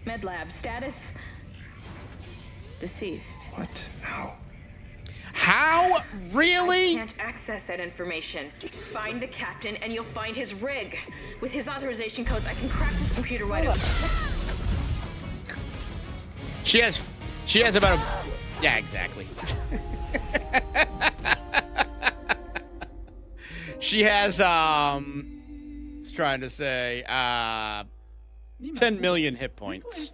Med lab status. Deceased. What? How? How? Really? I can't access that information. Find the captain and you'll find his rig. With his authorization codes, I can crack this computer wide open. She has about a... Yeah, exactly. She has, it's trying to say, 10 million hit points.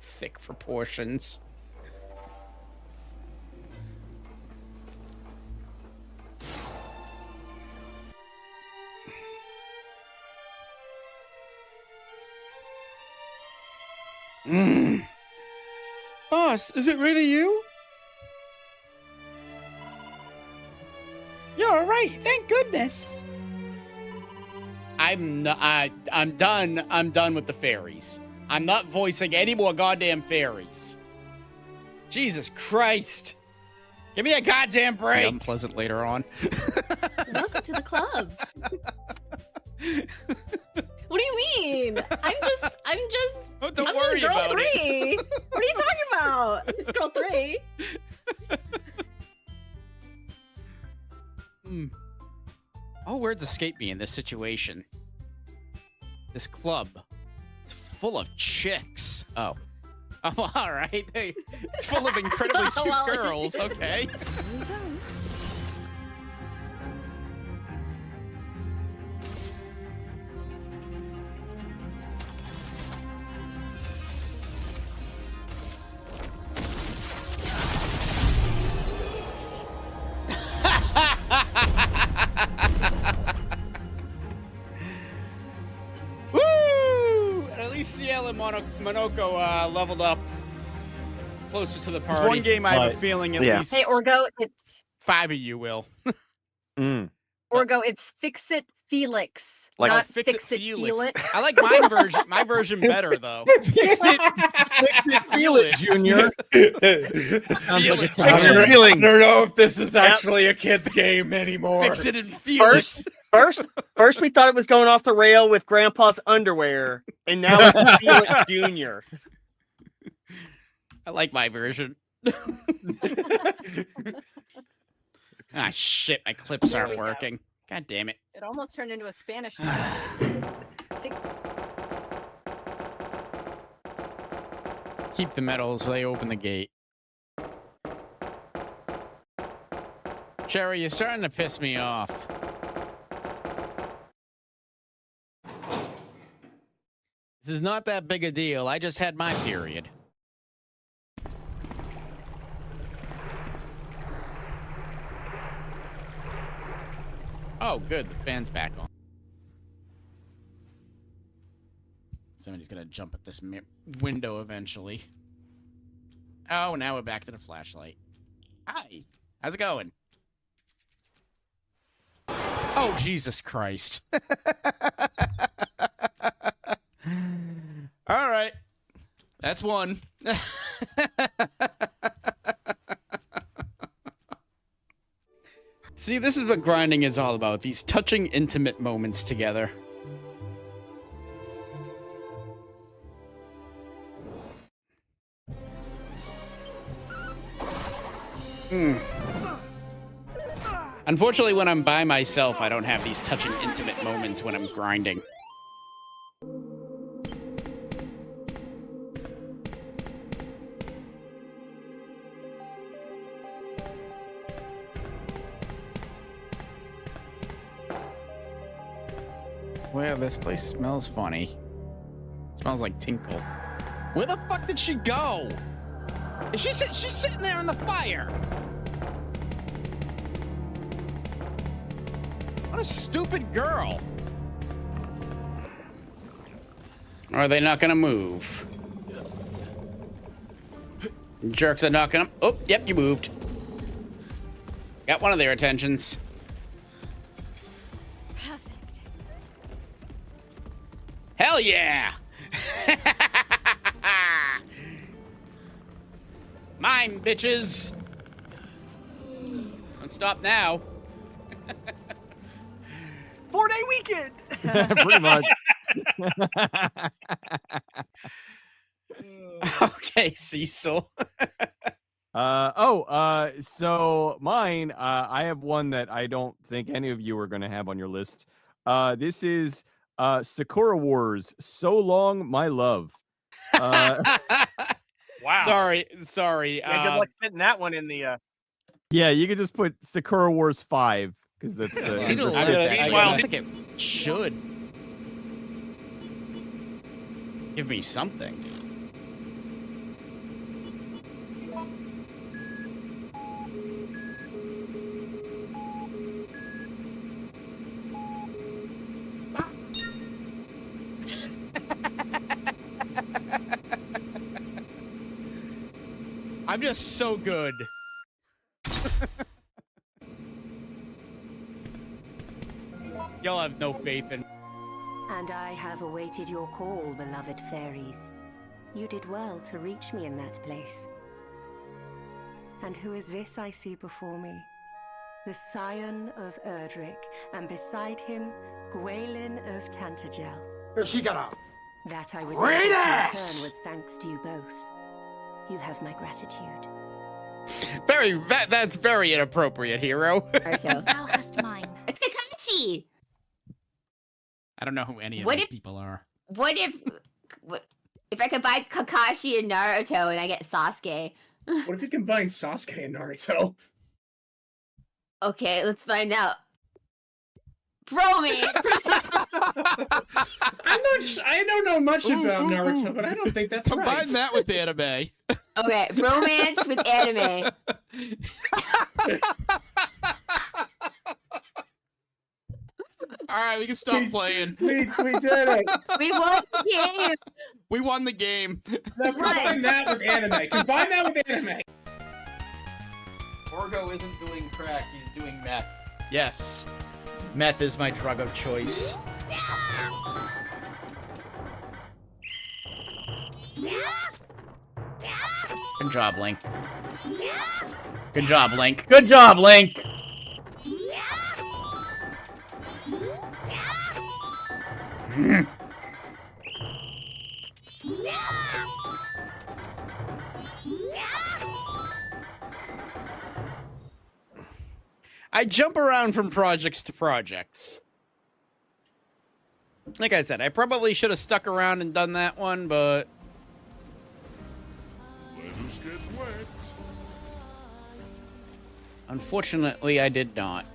Thick proportions. Boss, is it really you? You're all right, thank goodness. I'm done with the fairies. I'm not voicing any more goddamn fairies. Jesus Christ. Give me a goddamn break. Be unpleasant later on. Welcome to the club. What do you mean? I'm just Oh, don't I'm worry just girl about 3. it. What are you talking about? It's girl 3. Oh, words escape me in this situation. This club. It's full of chicks. Oh. Oh, all right. It's full of incredibly cute Well, girls. Okay. Woo! At least CL and Monoko leveled up closer to the party. It's one game I have a feeling at least. Hey, Orgo, it's 5 of you will. Orgo, it's Fix It Felix, Like, not Fix It Feel It. I like my version better though. Fix it, feel it, Junior. Sounds like a Fix child. your I don't know if this is actually a kid's game anymore. Fix it and feel it. First we thought it was going off the rail with Grandpa's underwear, and now it's Feel It Junior. I like my version. Ah, shit, my clips There aren't we go. working. God damn it. It almost turned into a Spanish title. Keep the medals, they open the gate. Sherry, you're starting to piss me off. This is not that big a deal. I just had my period. Oh, good. The fan's back on. Somebody's gonna jump at this window eventually. Oh, now we're back to the flashlight. Hi. How's it going? Oh, Jesus Christ. All right. That's one. See, this is what grinding is all about. These touching, intimate moments together. Unfortunately, when I'm by myself, I don't have these touching, intimate moments when I'm grinding. Well, this place smells funny. It smells like tinkle. Where the fuck did she go? Is she's sitting there in the fire. What a stupid girl. Are they not gonna move? Jerks are not gonna... Oh, yep, you moved. Got one of their attentions. Perfect. Hell yeah! Mine, bitches! Don't stop now. 4-day weekend. Pretty much. Okay, Cecil. So mine, I have one that I don't think any of you are going to have on your list. This is Sakura Wars, So Long, My Love. Wow. Sorry. Yeah, good luck fitting that one in the. Yeah, you could just put Sakura Wars 5 because that's. See to I limit gotta- that. I meanwhile- don't think it should give me something. I'm just so good. Y'all have no faith in. And I have awaited your call, beloved fairies. You did well to reach me in that place. And who is this I see before me? The scion of Erdrick, and beside him, Gwaelin of Tantagel. She got up. That I was Great able to ass! return was thanks to you both. You have my gratitude. That's very inappropriate, hero. Naruto. Thou hast mine. It's Kakashi. I don't know who any of What these if- people are. What if I combine Kakashi and Naruto and I get Sasuke? What if you combine Sasuke and Naruto? Okay, let's find out. Bromance. I don't know much Ooh, about ooh, Naruto, ooh. but I don't think that's Combine right. that with anime. Okay, romance with anime. All right, we can stop playing. We did it. We won the game. We won the game. Now combine that with anime. Combine that with anime. Orgo isn't doing crack, he's doing meth. Yes. Meth is my drug of choice. Good job, Link. Good job, Link. Good job, Link! I jump around from projects to projects. Like I said, I probably should have stuck around and done that one, but... Unfortunately, I did not.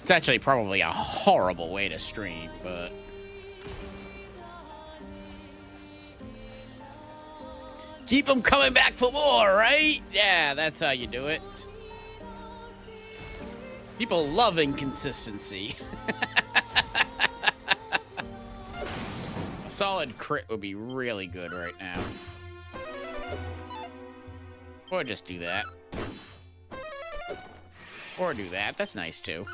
It's actually probably a horrible way to stream, but... Keep them coming back for more, right? Yeah, that's how you do it. People love inconsistency. A solid crit would be really good right now. Or just do that. Or do that. That's nice, too.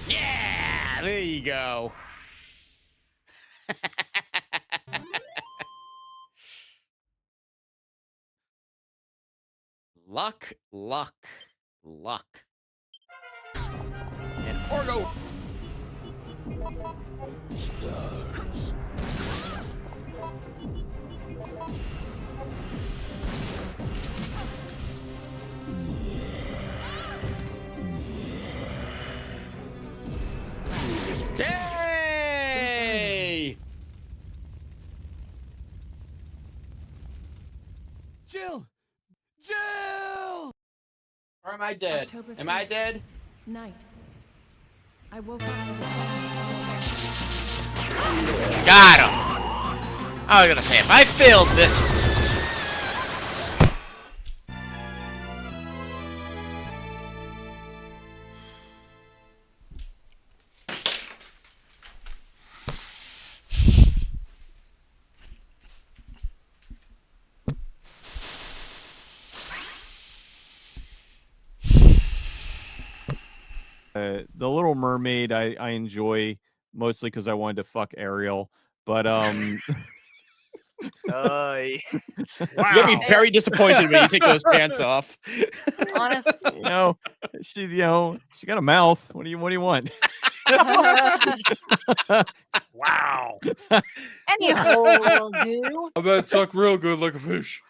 Yeah! There you go. Luck, luck, luck. And Orgo. Yay! Jill! Or am I dead? October Am I 1st. dead? Night. I woke up to the sound. Got him! I was gonna say, if I failed this... The Little Mermaid I enjoy mostly because I wanted to fuck Ariel, but Oy. You're gonna be very disappointed when you take those pants off. Honest. You know, she got a mouth. What do you want? Wow. Any hole will do. I bet it suck real good like a fish.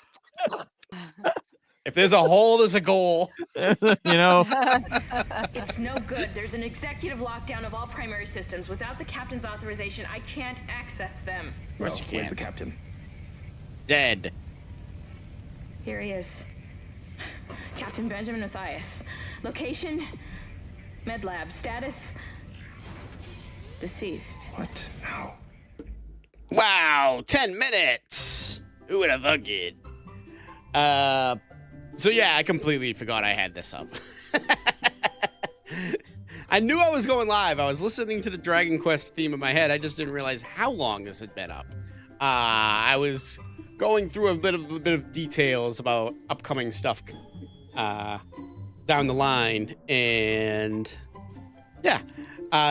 If there's a hole, there's a goal. It's no good. There's an executive lockdown of all primary systems. Without the captain's authorization, I can't access them. Of course you Where's the can't. captain? Dead. Here he is. Captain Benjamin Matthias. Location? Med lab. Status? Deceased. What? How? Wow, 10 minutes. Who would have thunk it? So yeah, I completely forgot I had this up. I knew I was going live. I was listening to the Dragon Quest theme in my head. I just didn't realize how long this had been up. I was going through a bit of details about upcoming stuff down the line, and yeah.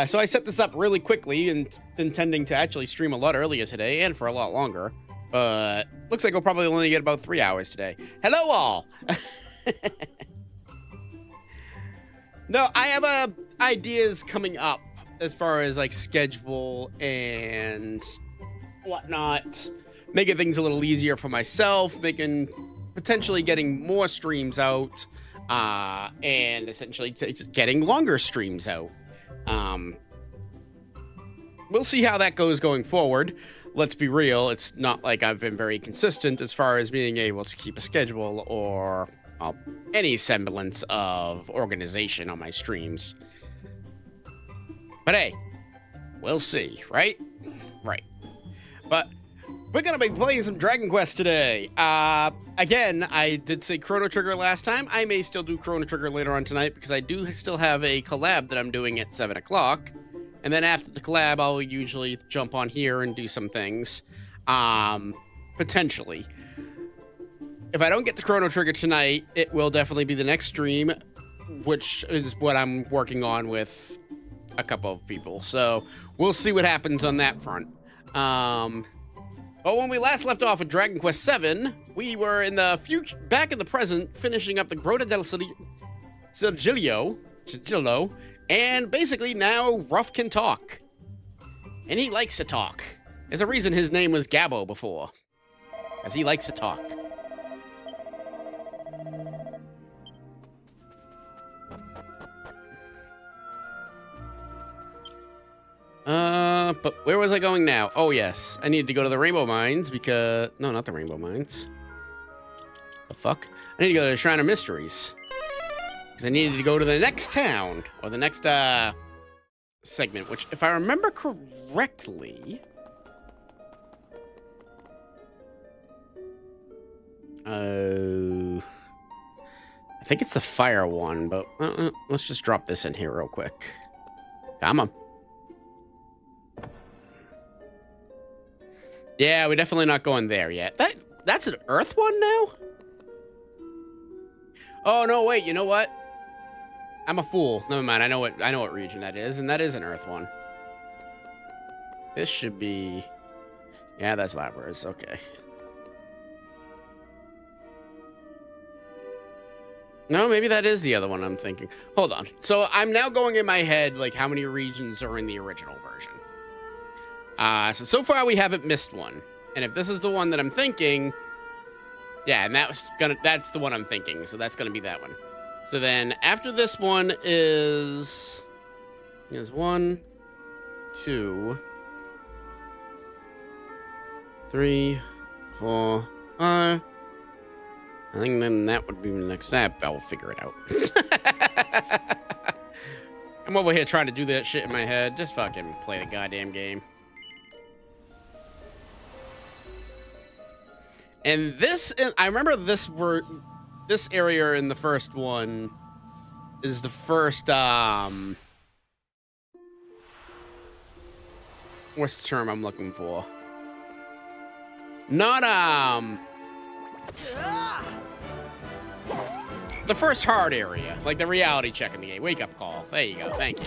So I set this up really quickly and intending to actually stream a lot earlier today and for a lot longer. But looks like we'll probably only get about 3 hours today. Hello, all. No, I have ideas coming up as far as like schedule and whatnot, making things a little easier for myself, potentially getting more streams out, and essentially getting longer streams out. We'll see how that goes going forward. Let's be real, it's not like I've been very consistent as far as being able to keep a schedule or any semblance of organization on my streams. But hey, we'll see, right? Right. But we're going to be playing some Dragon Quest today. Again, I did say Chrono Trigger last time. I may still do Chrono Trigger later on tonight because I do still have a collab that I'm doing at 7 o'clock. And then after the collab, I'll usually jump on here and do some things. Potentially. If I don't get to Chrono Trigger tonight, it will definitely be the next stream, which is what I'm working on with a couple of people. So we'll see what happens on that front. But when we last left off with Dragon Quest VII, we were in the future, back in the present, finishing up the Grota del Sigillo, and basically now Ruff can talk. And he likes to talk. There's a reason his name was Gabbo before, as he likes to talk. But where was I going now? Oh, yes. I needed to go to the Rainbow Mines because... No, not the Rainbow Mines. The fuck? I need to go to the Shrine of Mysteries. Because I needed to go to the next town. Or the next, segment. Which, if I remember correctly... I think it's the fire one, but let's just drop this in here real quick. Come on. Yeah, we're definitely not going there yet. That's an Earth one now? Oh no, wait, you know what? I'm a fool. Never mind. I know what region that is, and that is an Earth one. This should be... Yeah, that's Labras. Okay. No, maybe that is the other one I'm thinking. Hold on. So I'm now going in my head, like, how many regions are in the original version. So far we haven't missed one. And if this is the one that I'm thinking, yeah, and that's the one I'm thinking. So that's gonna be that one. So then after this one is 1, 2, 3, 4, 5. I think then that would be the next step. I'll figure it out. I'm over here trying to do that shit in my head. Just fucking play the goddamn game. And this, I remember this area in the first one is the first, what's the term I'm looking for? Not, the first hard area, like the reality check in the game. Wake up call. There you go. Thank you.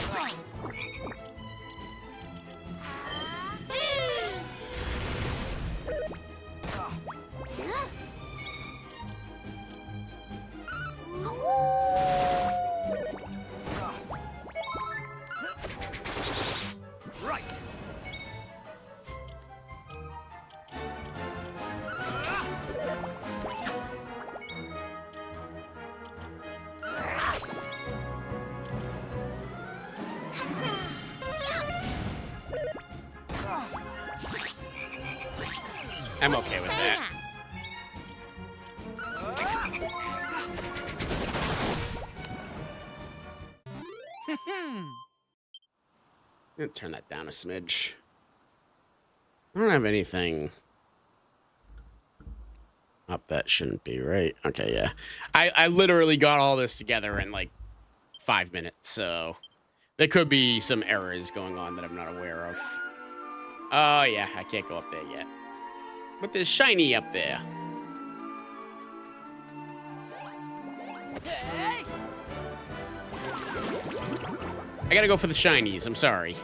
I'm okay with that. I'm gonna turn that down a smidge. I don't have anything up that shouldn't be, right? Okay, yeah. I literally got all this together in like 5 minutes, so there could be some errors going on that I'm not aware of. Oh, yeah, I can't go up there yet. But there's shiny up there. I gotta go for the shinies, I'm sorry.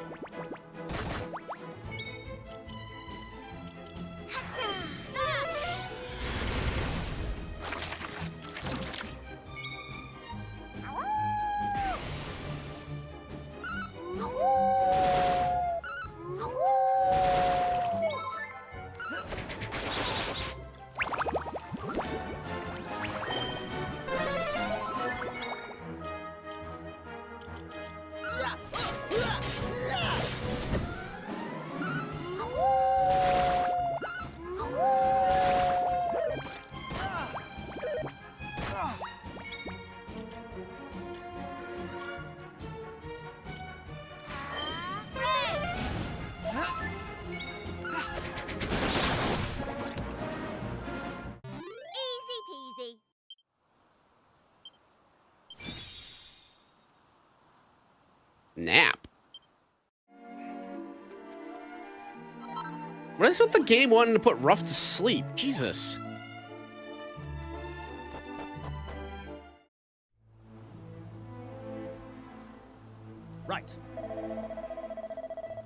Nap. What is with the game wanting to put Ruff to sleep? Jesus. Right.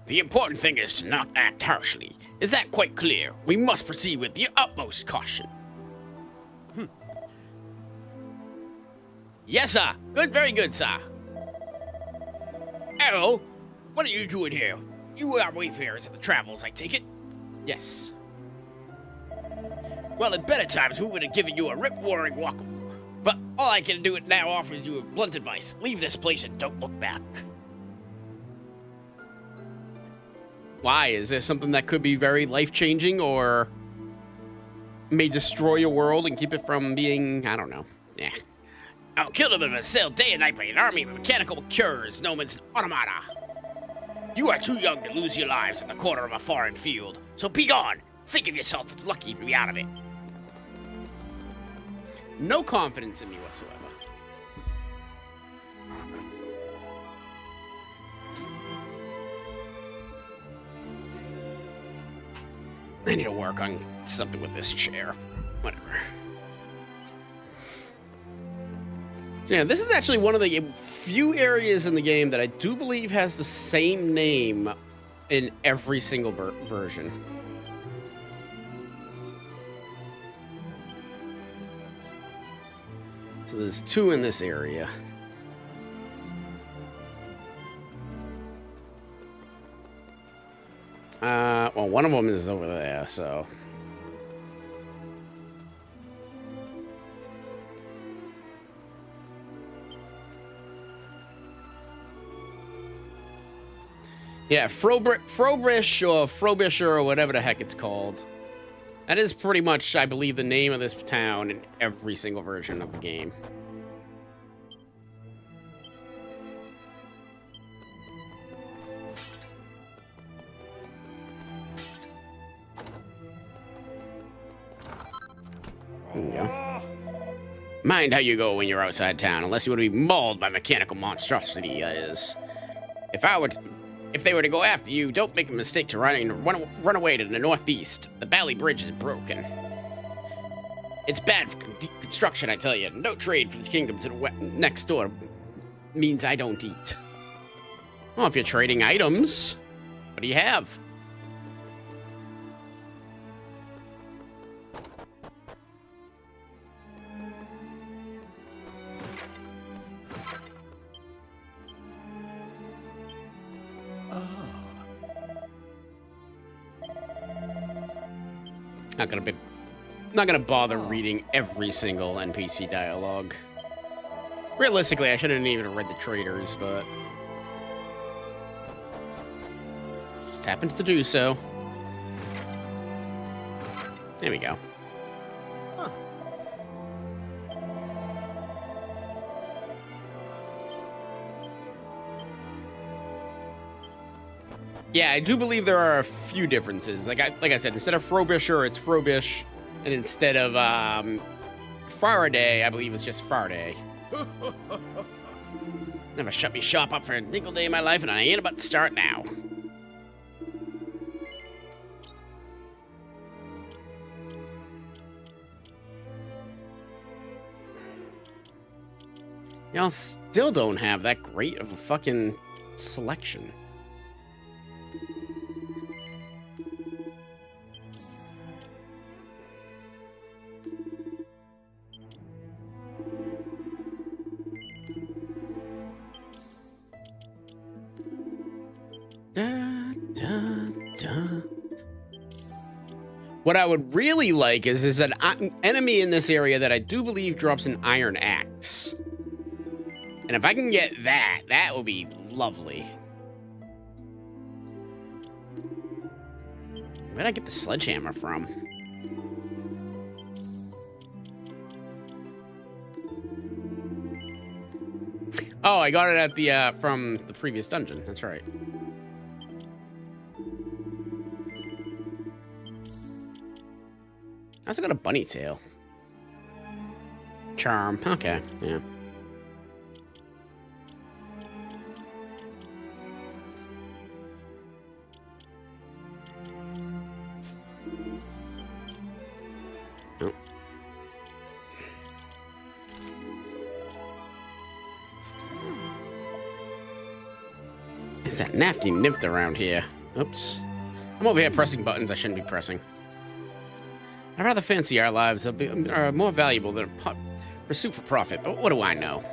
The important thing is to not act harshly. Is that quite clear? We must proceed with the utmost caution. Yes, sir. Good, very good, sir. Hello. What are you doing here? You are wayfarers at the travels, I take it? Yes. Well, at better times, we would have given you a rip-roaring welcome. But all I can do now offers you a blunt advice. Leave this place and don't look back. Why? Is there something that could be very life-changing or may destroy your world and keep it from being, I don't know. Yeah. I'll kill them and assailed day and night by an army of mechanical cures known as Automata. You are too young to lose your lives in the corner of a foreign field, so be gone. Think of yourself as lucky to be out of it. No confidence in me whatsoever. I need to work on something with this chair. Whatever. So yeah, this is actually one of the few areas in the game that I do believe has the same name in every single version. So there's 2 in this area. Well, one of them is over there, so... Yeah, Frobish or Frobisher or whatever the heck it's called. That is pretty much, I believe, the name of this town in every single version of the game. There you go. Mind how you go when you're outside town, unless you want to be mauled by mechanical monstrosity, that is. If they were to go after you, don't make a mistake to run away to the northeast. The Bally Bridge is broken. It's bad for construction, I tell you. No trade for the kingdom to the next door means I don't eat. Well, if you're trading items, what do you have? Not gonna bother reading every single NPC dialogue. Realistically, I shouldn't even read the traders, but just happens to do so. There we go. Huh. Yeah, I do believe there are a few differences. Like I said, instead of Frobisher, it's Frobish, and instead of Faraday, I believe it's just Faraday. Never shut me shop up for a single day in my life, and I ain't about to start now. Y'all still don't have that great of a fucking selection. What I would really like is an enemy in this area that I do believe drops an iron axe. And if I can get that, that would be lovely. Where'd I get the sledgehammer from? Oh, I got it at the from the previous dungeon. That's right. I also got a bunny tail. Charm. Okay, yeah. Oh. Is that nasty nymph around here? Oops. I'm over here pressing buttons I shouldn't be pressing. I rather fancy our lives are more valuable than a pursuit for profit, but what do I know?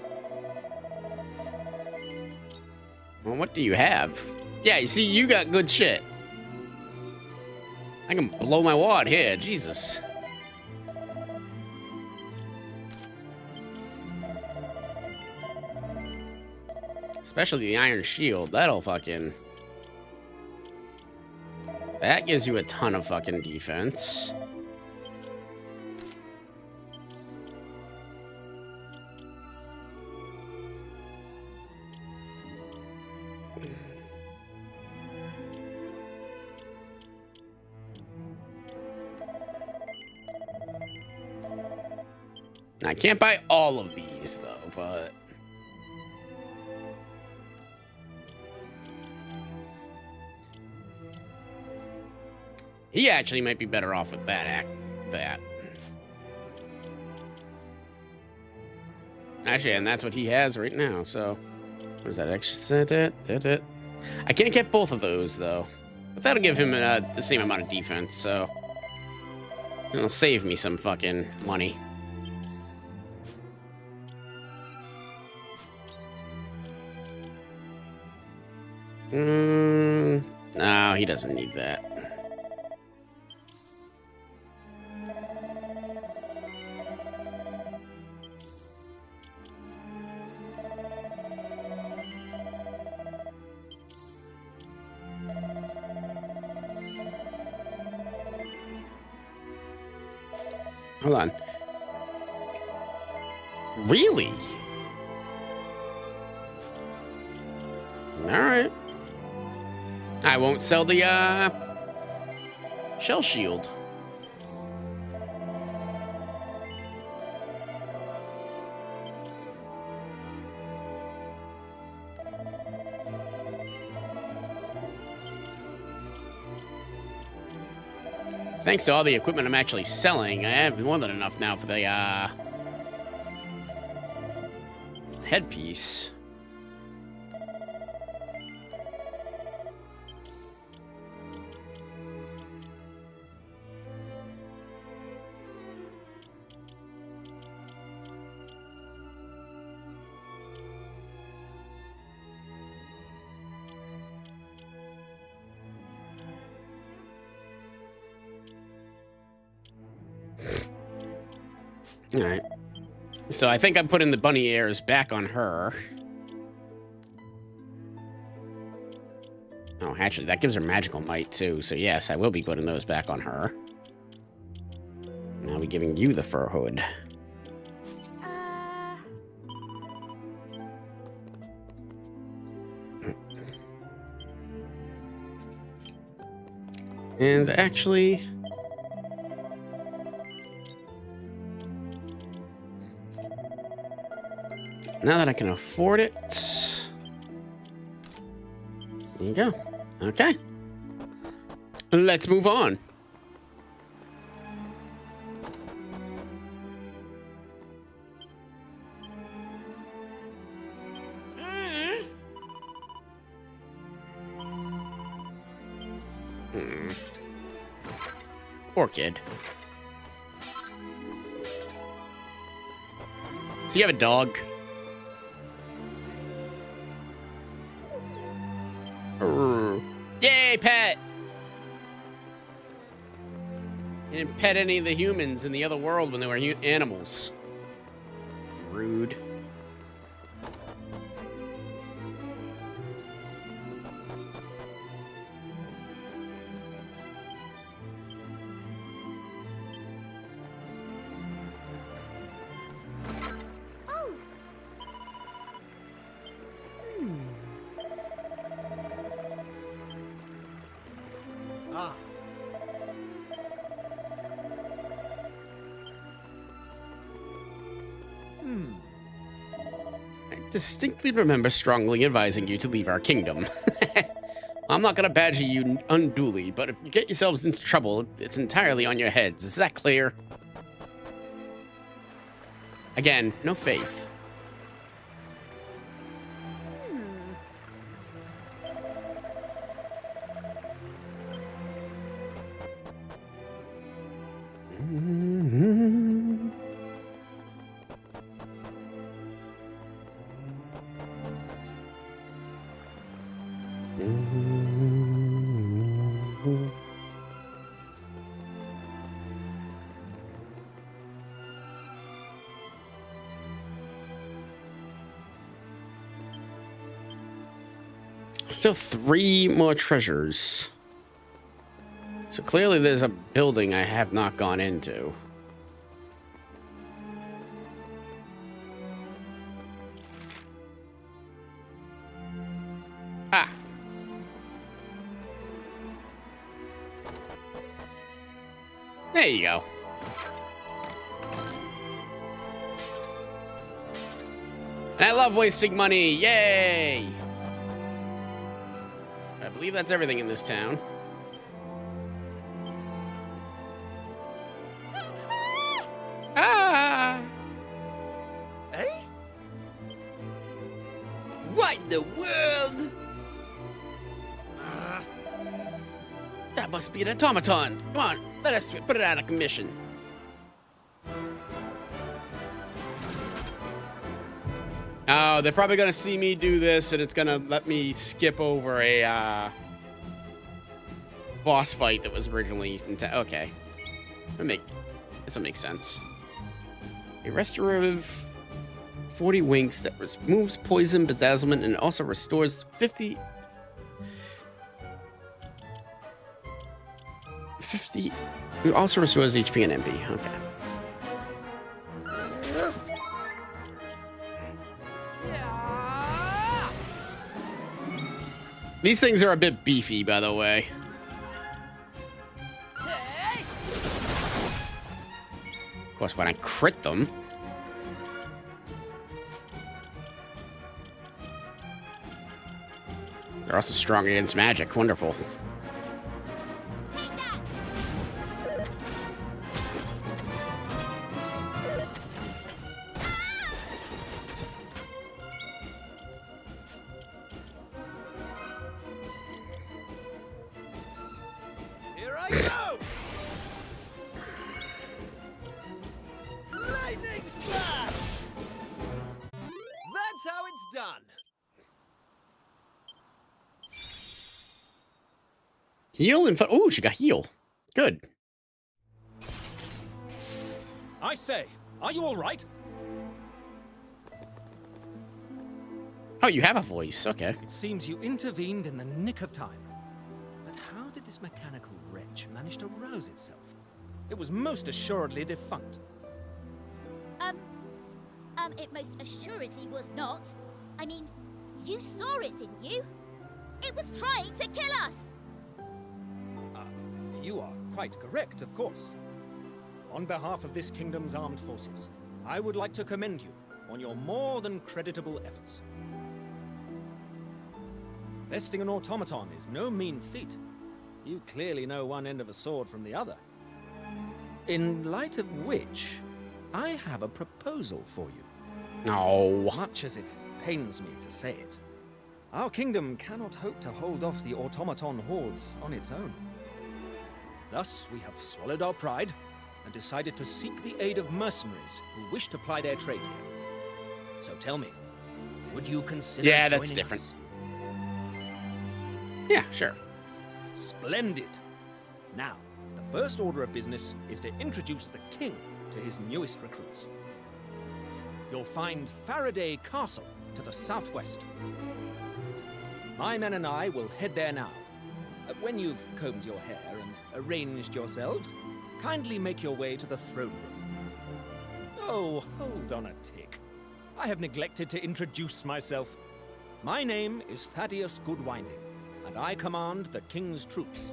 Well, what do you have? Yeah, you see, you got good shit. I can blow my wad here, Jesus. Especially the iron shield, that'll fucking... That gives you a ton of fucking defense. I can't buy all of these, though, but... He actually might be better off with that Actually, and that's what he has right now, so... What is that, extra? I can't get both of those, though. But that'll give him the same amount of defense, so... It'll save me some fucking money. No, he doesn't need that. Hold on. Really? All right. I won't sell the shell shield. Thanks to all the equipment I'm actually selling, I have more than enough now for the headpiece. All right. So I think I'm putting the bunny ears back on her. Oh, actually, that gives her magical might, too. So yes, I will be putting those back on her. Now we're giving you the fur hood. And actually, now that I can afford it, there you go. Okay. Let's move on. Poor kid. So you have a dog? Yay, pet! You didn't pet any of the humans in the other world when they were animals. Rude. Distinctly remember strongly advising you to leave our kingdom. I'm not gonna badger you unduly, but if you get yourselves into trouble, it's entirely on your heads. Is that clear? Again, no faith. Still 3 more treasures. So clearly there's a building I have not gone into. Ah. There you go. And I love wasting money. Yay! I believe that's everything in this town. Ah! Eh? What in the world? That must be an automaton. Come on, let us put it out of commission. Oh, they're probably gonna see me do this, and it's gonna let me skip over a boss fight that was originally okay. This will make sense. A restorative 40 winks that removes poison, bedazzlement, and also restores 50. It also restores HP and MP. Okay. These things are a bit beefy, by the way. Of course, when I crit them. They're also strong against magic. Wonderful. Here I go! Lightning slash! That's how it's done. Heal and oh, she got heal. Good. I say, are you all right? Oh, you have a voice. Okay. It seems you intervened in the nick of time. But how did this mechanical wretch manage to rouse itself? It was most assuredly defunct. It most assuredly was not. I mean, you saw it, didn't you? It was trying to kill us! You are quite correct, of course. On behalf of this kingdom's armed forces, I would like to commend you on your more than creditable efforts. Besting an automaton is no mean feat. You clearly know one end of a sword from the other. In light of which, I have a proposal for you. No. Much as it pains me to say it, our kingdom cannot hope to hold off the automaton hordes on its own. Thus, we have swallowed our pride and decided to seek the aid of mercenaries who wish to ply their trade here. So tell me, would you consider Yeah, that's joining different. us? Yeah, sure. Splendid. Now, the first order of business is to introduce the king to his newest recruits. You'll find Faraday Castle to the southwest. My men and I will head there now. When you've combed your hair and arranged yourselves, kindly make your way to the throne room. Oh, hold on a tick. I have neglected to introduce myself. My name is Thaddeus Goodwinding, and I command the king's troops.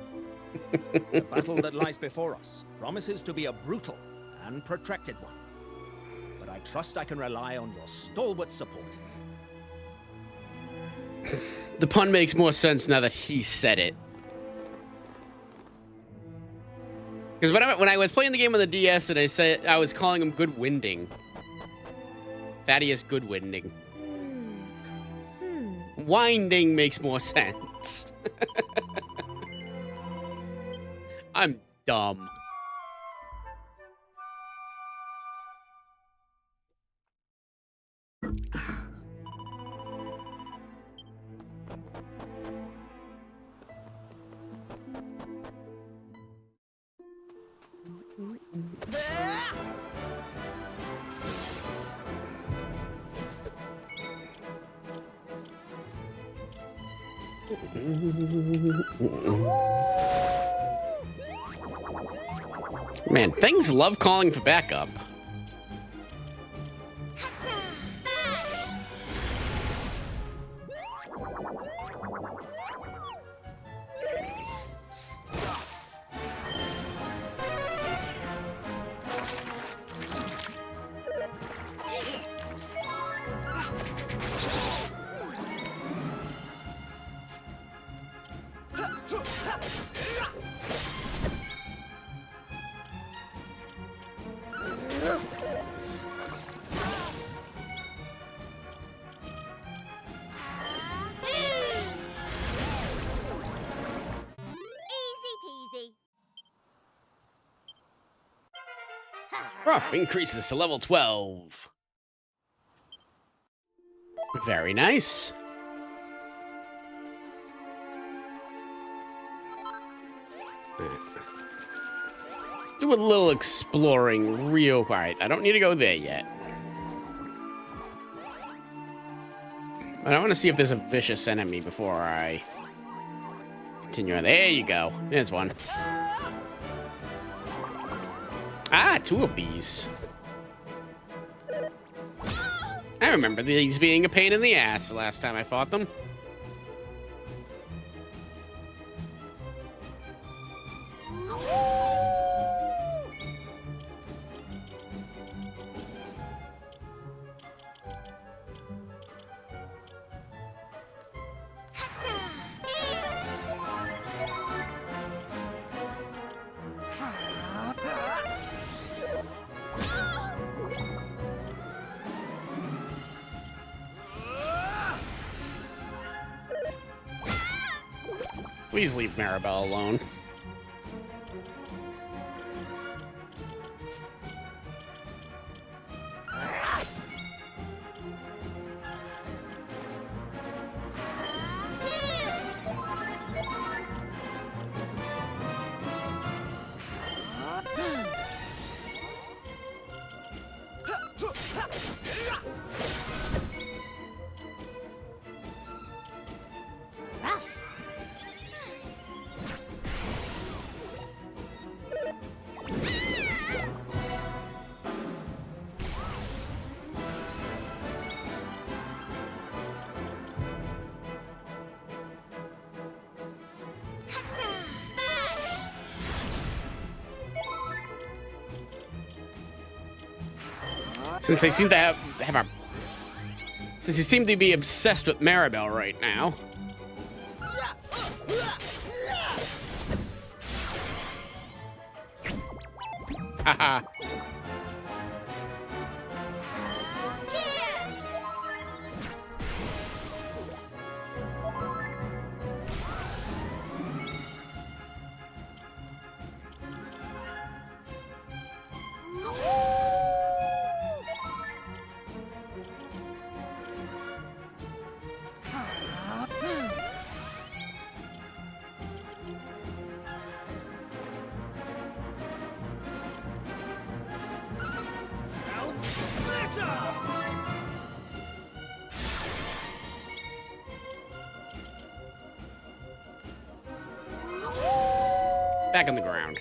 The battle that lies before us promises to be a brutal and protracted one. But I trust I can rely on your stalwart support. The pun makes more sense now that he said it. Because when I was playing the game on the DS and I was calling him Goodwinding. Thaddeus Goodwinding. Winding makes more sense. I'm dumb. Man, things love calling for backup. Ruff increases to level 12. Very nice. Let's do a little exploring real quiet. I don't need to go there yet. But I want to see if there's a vicious enemy before I continue on. There you go. There's one. Ah, two of these. I remember these being a pain in the ass the last time I fought them. Please leave Maribel alone. Since they seem to have a... Since you seem to be obsessed with Maribel right now. Haha. Back on the ground.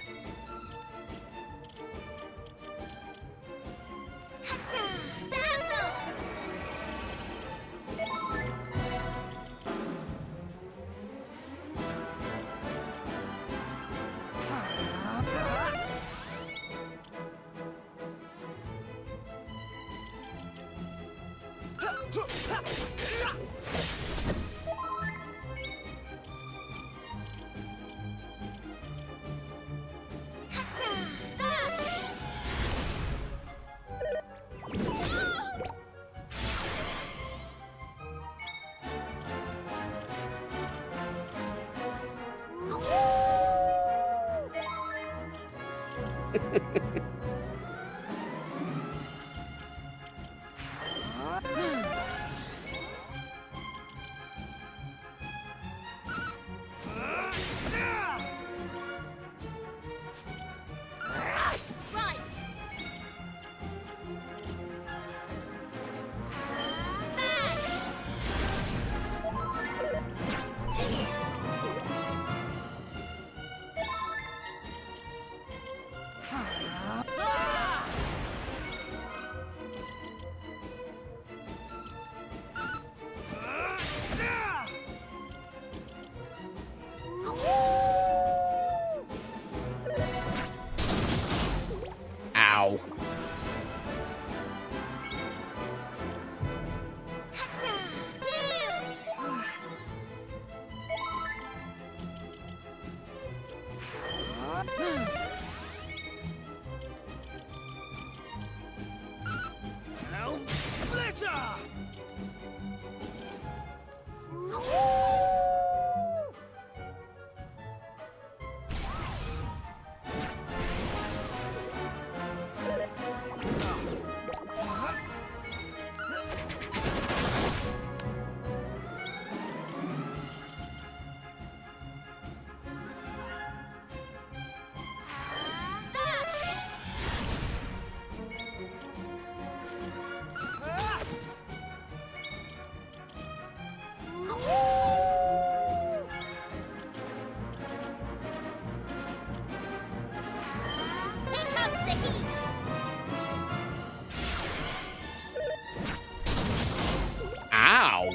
Ow.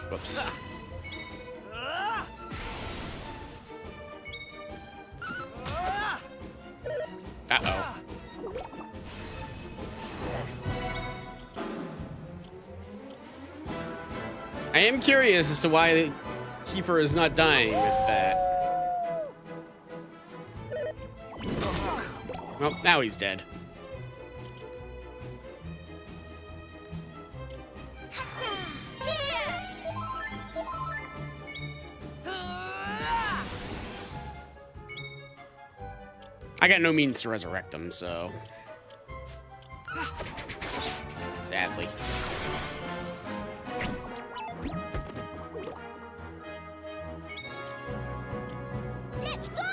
Whoops. Uh-oh. I am curious as to why Kiefer is not dying with that. Well, now he's dead. I got no means to resurrect him, so... Sadly. Let's go!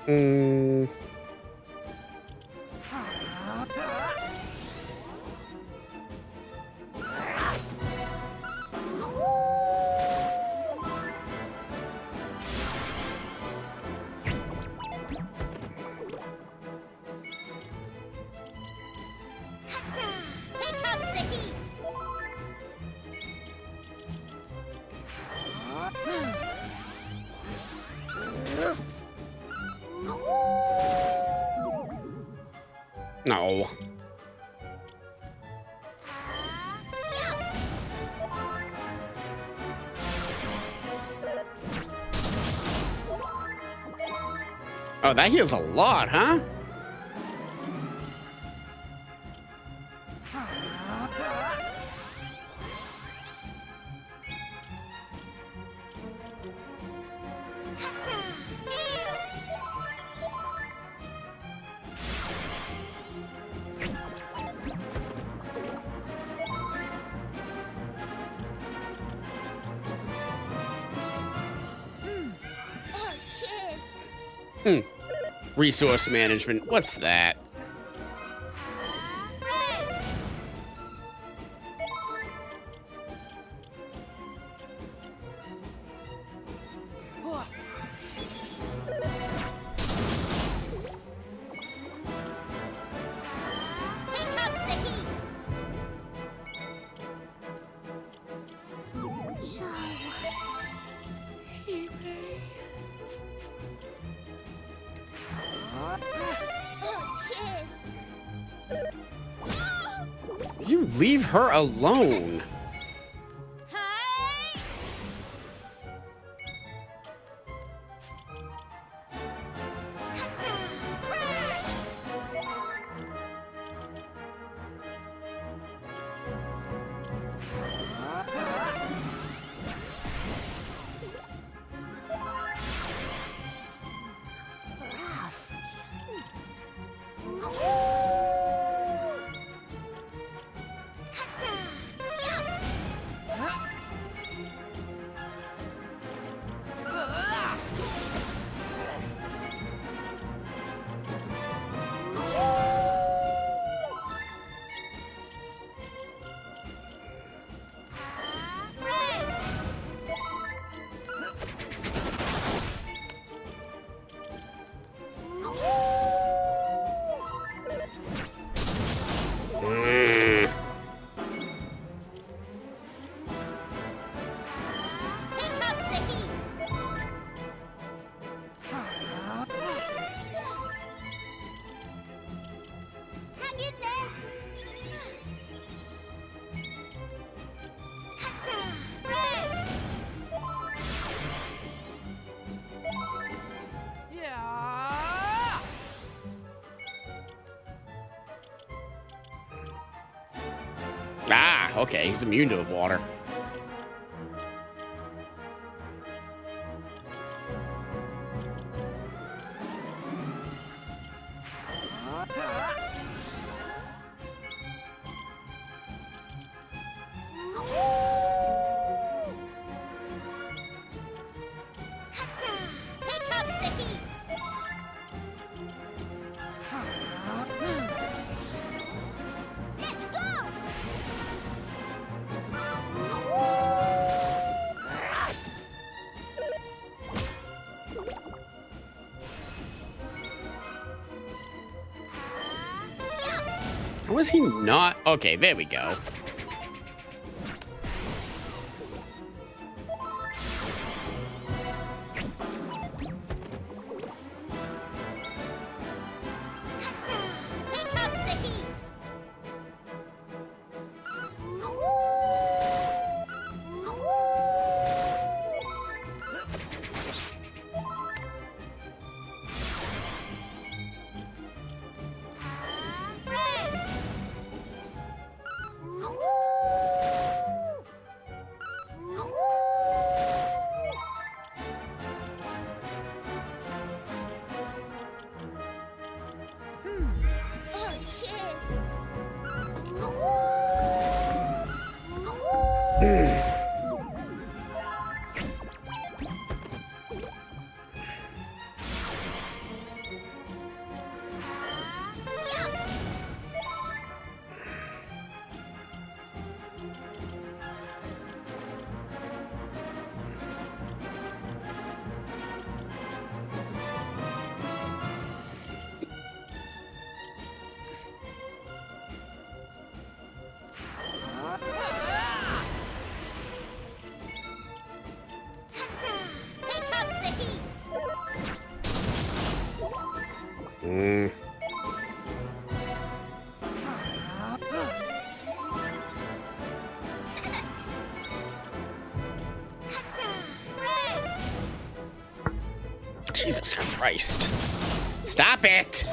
Mm. Here comes the heat. No. Oh, that heals a lot, huh? Oh, cheers. Resource management. What's that? Here comes the heat. So, oh, cheers. You leave her alone. Hey! Ah, okay. He's immune to the water. Here comes the heat. Let's go. How was he not? Okay, there we go. Here comes the heat. Mm. Jesus Christ. Stop it!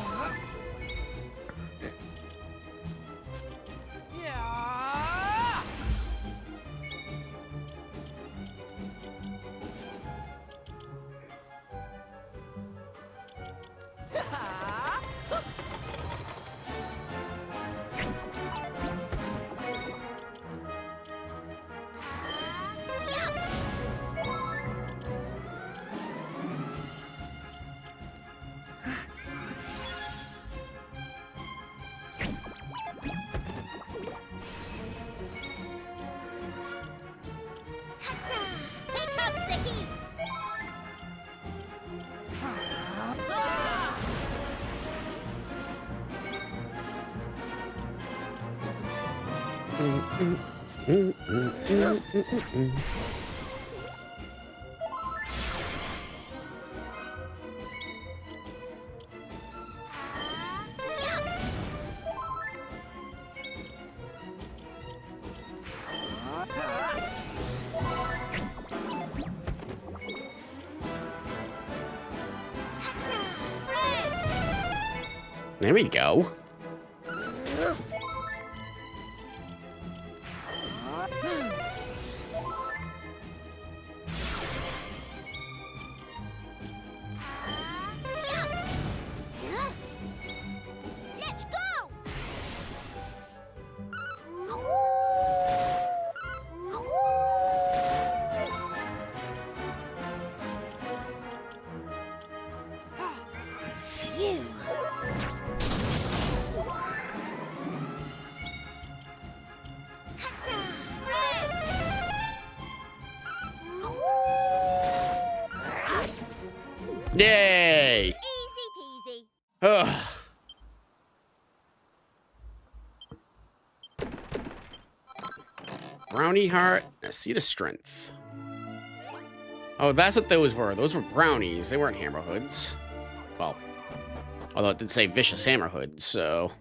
Here comes the heat! There we go. Let's go! Phew. Yay! Easy peasy. Ugh. Brownie heart, a seed of strength. Oh, that's what those were. Those were brownies. They weren't hammerhoods. Well, although it did say vicious hammerhoods, so.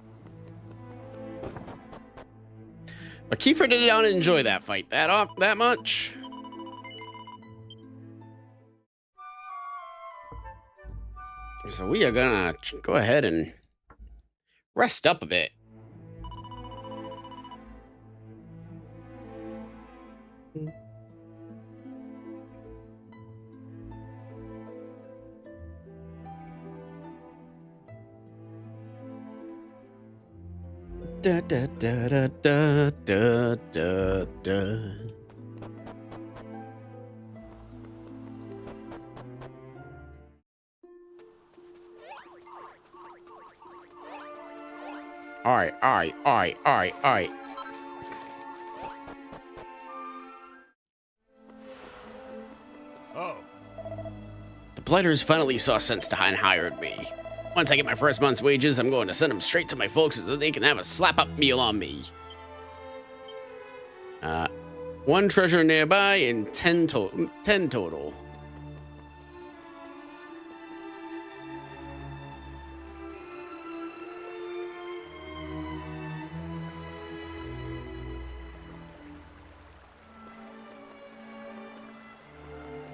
But Kiefer did not enjoy that fight that much. So we are gonna go ahead and rest up a bit. Da da da da da da da da. All right. Oh. The Blighters finally saw sense and hired me. Once I get my first month's wages, I'm going to send them straight to my folks so that they can have a slap-up meal on me. 1 treasure nearby and 10 total.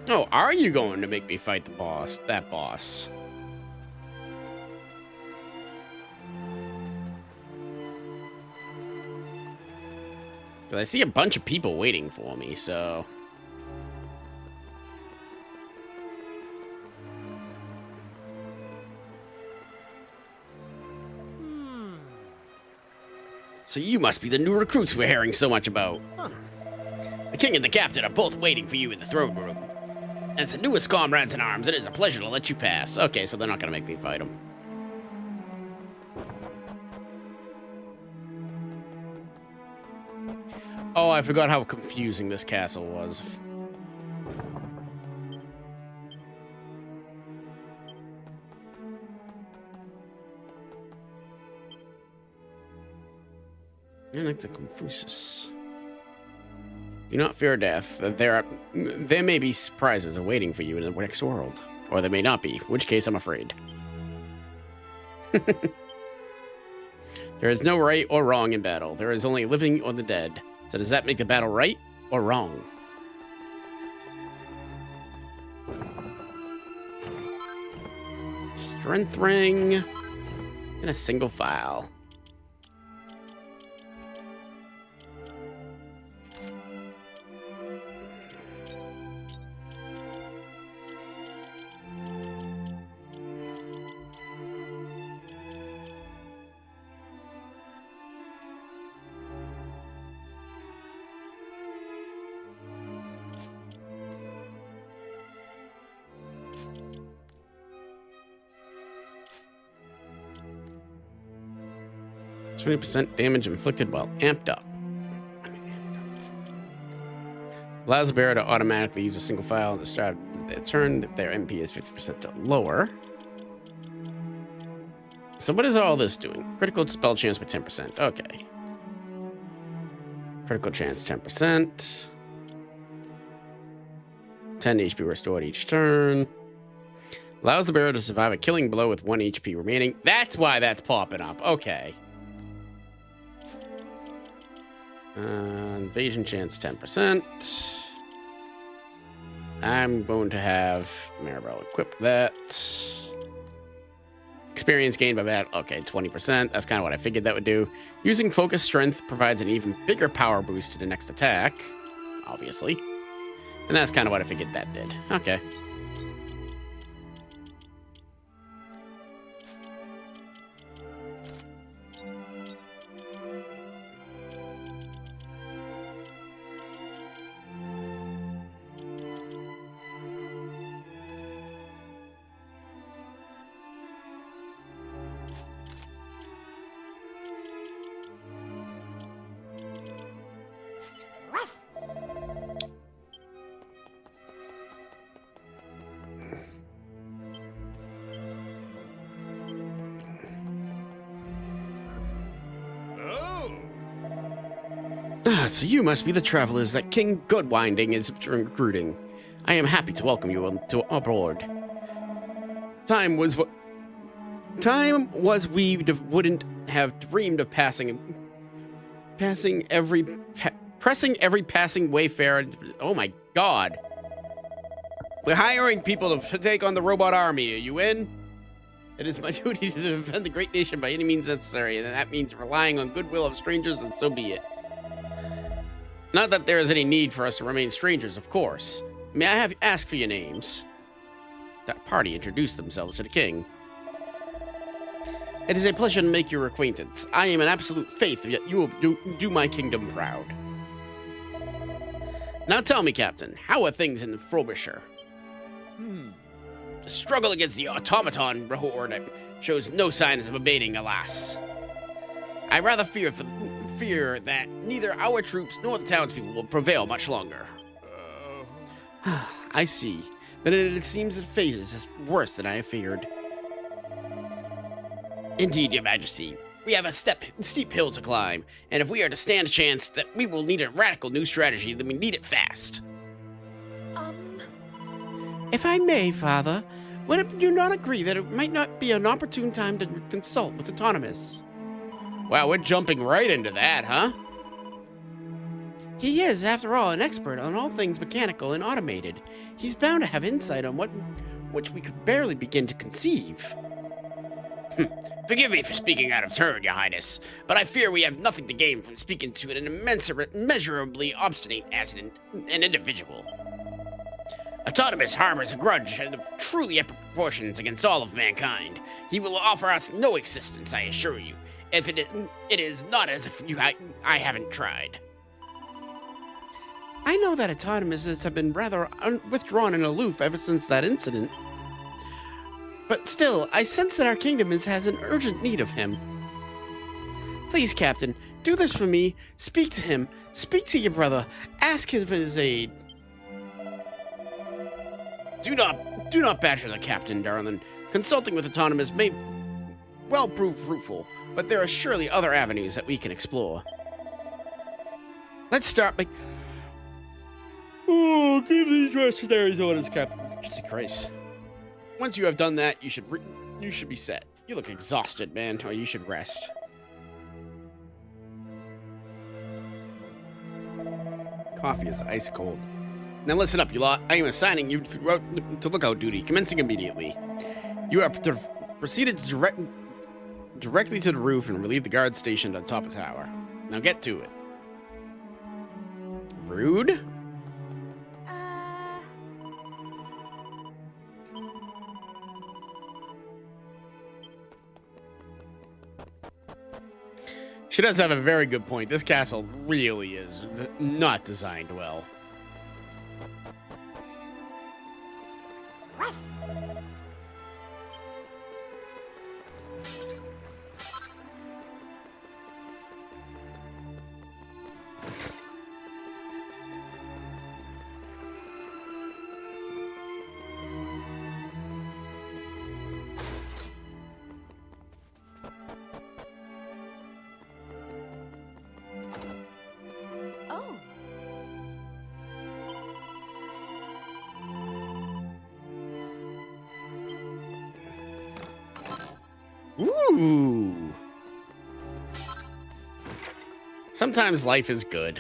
Oh, are you going to make me fight that boss? Because I see a bunch of people waiting for me, so. So you must be the new recruits we're hearing so much about. Huh. The king and the captain are both waiting for you in the throne room. As the newest comrades in arms, it is a pleasure to let you pass. Okay, so they're not going to make me fight them. Oh, I forgot how confusing this castle was. Like the Confucius. Do not fear death. There may be surprises awaiting for you in the next world. Or there may not be, in which case I'm afraid. There is no right or wrong in battle. There is only living or the dead. So does that make the battle right or wrong? Strength ring in a single file. %, damage inflicted while amped up. Allows the bearer to automatically use a single file at the start of their turn if their MP is 50% or lower. So what is all this doing? Critical spell chance by 10%. Okay. Critical chance 10%. 10 HP restored each turn. Allows the bearer to survive a killing blow with 1 HP remaining. That's why that's popping up. Okay. Invasion chance 10%. I'm going to have Maribel equip that. Experience gained by battle. Okay, 20%. That's kind of what I figured that would do. Using focus strength provides an even bigger power boost to the next attack, obviously. And that's kind of what I figured that did. Okay. So you must be the travelers that King Goodwinding is recruiting. I am happy to welcome you aboard. Time was we wouldn't have dreamed of pressing every passing wayfarer. Oh my God. We're hiring people to take on the robot army. Are you in? It is my duty to defend the great nation by any means necessary, and that means relying on goodwill of strangers, and so be it. Not that there is any need for us to remain strangers, of course. May I ask for your names? That party introduced themselves to the king. It is a pleasure to make your acquaintance. I am in absolute faith that you will do my kingdom proud. Now tell me, Captain, how are things in Frobisher? The struggle against the Automaton Horde shows no signs of abating, alas. I rather fear that neither our troops nor the townspeople will prevail much longer. I see. Then it seems that fate is worse than I feared. Indeed, Your Majesty. We have a steep hill to climb, and if we are to stand a chance that we will need a radical new strategy, then we need it fast. If I may, Father, would you not agree that it might not be an opportune time to consult with Autonymus? Wow, we're jumping right into that, huh? He is, after all, an expert on all things mechanical and automated. He's bound to have insight on which we could barely begin to conceive. Forgive me for speaking out of turn, Your Highness, but I fear we have nothing to gain from speaking to an immeasurably obstinate as an individual. Autonomous harbors a grudge of truly epic proportions against all of mankind. He will offer us no assistance, I assure you. If it is not as if I haven't tried. I know that Autonymus have been rather withdrawn and aloof ever since that incident. But still, I sense that our kingdom has an urgent need of him. Please, Captain, do this for me. Speak to him. Speak to your brother. Ask him for his aid. Do not badger the captain, darling. Consulting with Autonymus may well prove fruitful, but there are surely other avenues that we can explore. Let's start by... Oh, give these mercenaries orders, Captain. Jesus Christ. Once you have done that, you should be set. You look exhausted, man. Oh, you should rest. Coffee is ice cold. Now listen up, you lot. I am assigning you to lookout duty, commencing immediately. You are proceeded directly to the roof and relieve the guard stationed on top of the tower. Now get to it. Rude? She does have a very good point. This castle really is not designed well. Oh. Ooh. Sometimes life is good.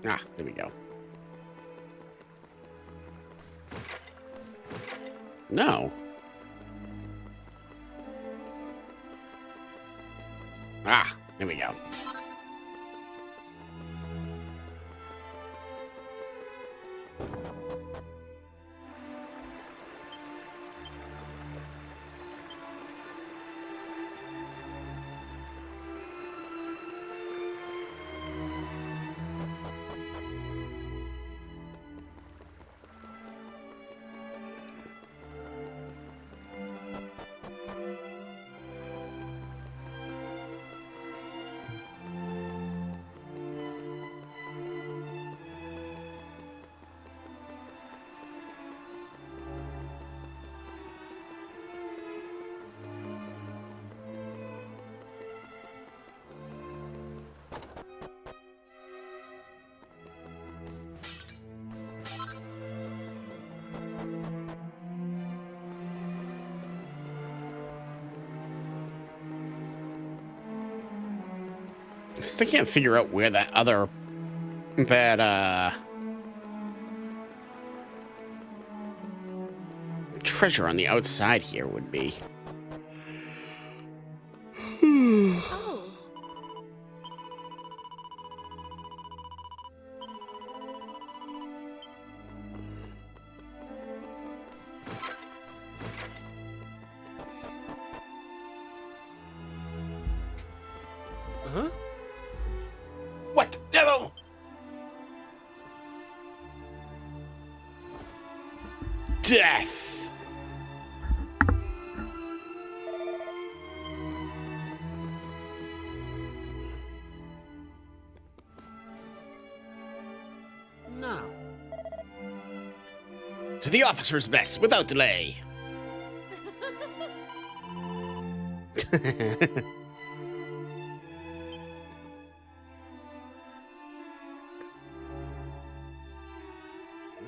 Ah, there we go. No. Ah, there we go. Still can't figure out where that treasure on the outside here would be. Oh. Huh? What the devil? Death. Now. To the officer's mess, without delay.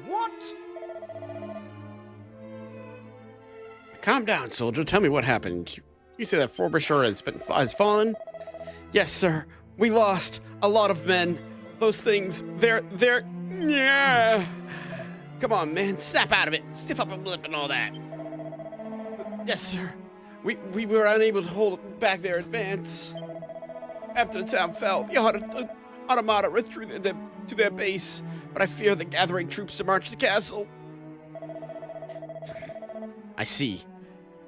What? Calm down, soldier. Tell me what happened. You say that Frobisher has fallen? Yes, sir. We lost a lot of men. Those things, they're... Yeah. Come on, man. Snap out of it. Stiff up a lip and all that. Yes, sir. We were unable to hold back their advance. After the town fell, the Automata withdrew to their base, but I fear the gathering troops to march the castle. I see.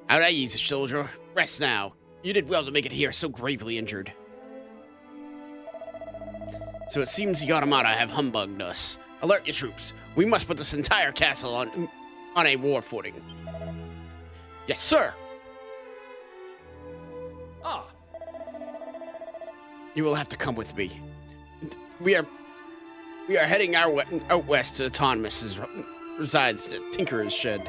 Out at ease, soldier. Rest now. You did well to make it here so gravely injured. So it seems the Automata have humbugged us. Alert your troops. We must put this entire castle on a war footing. Yes, sir. Ah, You will have to come with me. We are heading out west to Autonymus' resides at Tinker's Shed.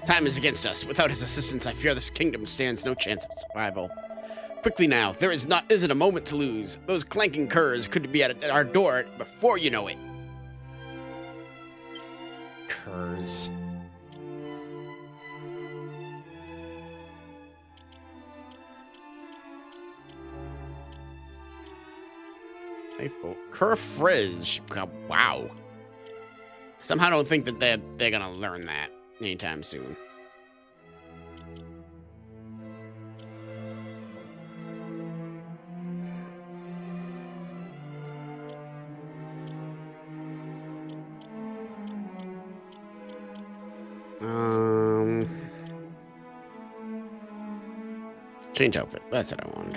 Time is against us. Without his assistance, I fear this kingdom stands no chance of survival. Quickly now, there isn't a moment to lose. Those clanking curs could be at our door before you know it. Curs. Lifeboat. Cur frizz. Wow. Somehow don't think that they're gonna learn that anytime soon. Change outfit. That's what I want.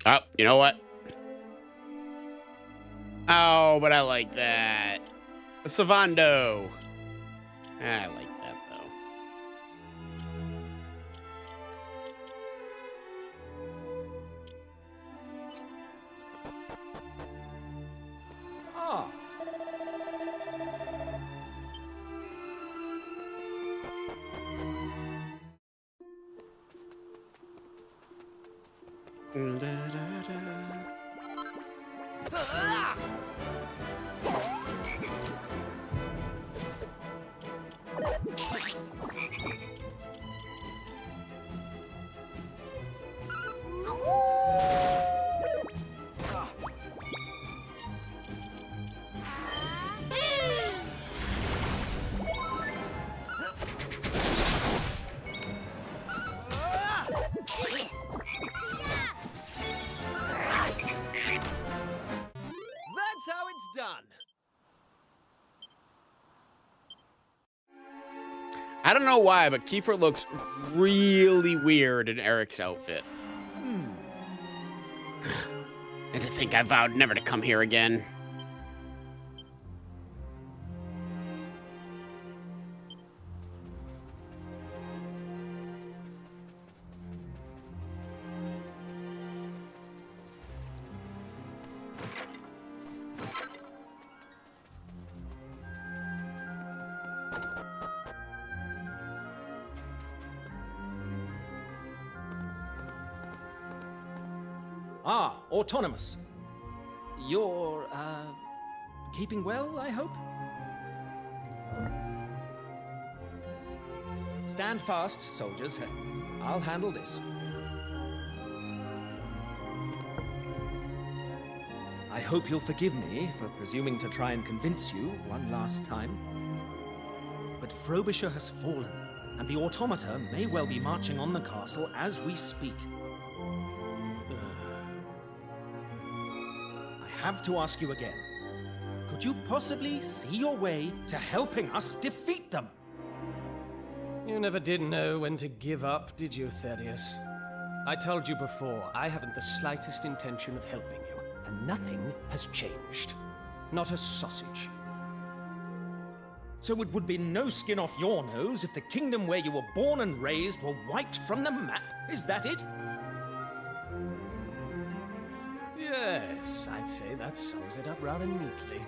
Oh, you know what? Oh, but I like that. A Savando. I like that, though. ah. That's how it's done. I don't know why, but Kiefer looks really weird in Eric's outfit. And to think I vowed never to come here again. Ah, Autonymus. You're, keeping well, I hope? Stand fast, soldiers. I'll handle this. I hope you'll forgive me for presuming to try and convince you one last time. But Frobisher has fallen, and the automata may well be marching on the castle as we speak. I have to ask you again. Could you possibly see your way to helping us defeat them? You never did know when to give up, did you, Thaddeus? I told you before, I haven't the slightest intention of helping you, and nothing has changed. Not a sausage. So it would be no skin off your nose if the kingdom where you were born and raised were wiped from the map. Is that it? Yes, I'd say that sums it up rather neatly.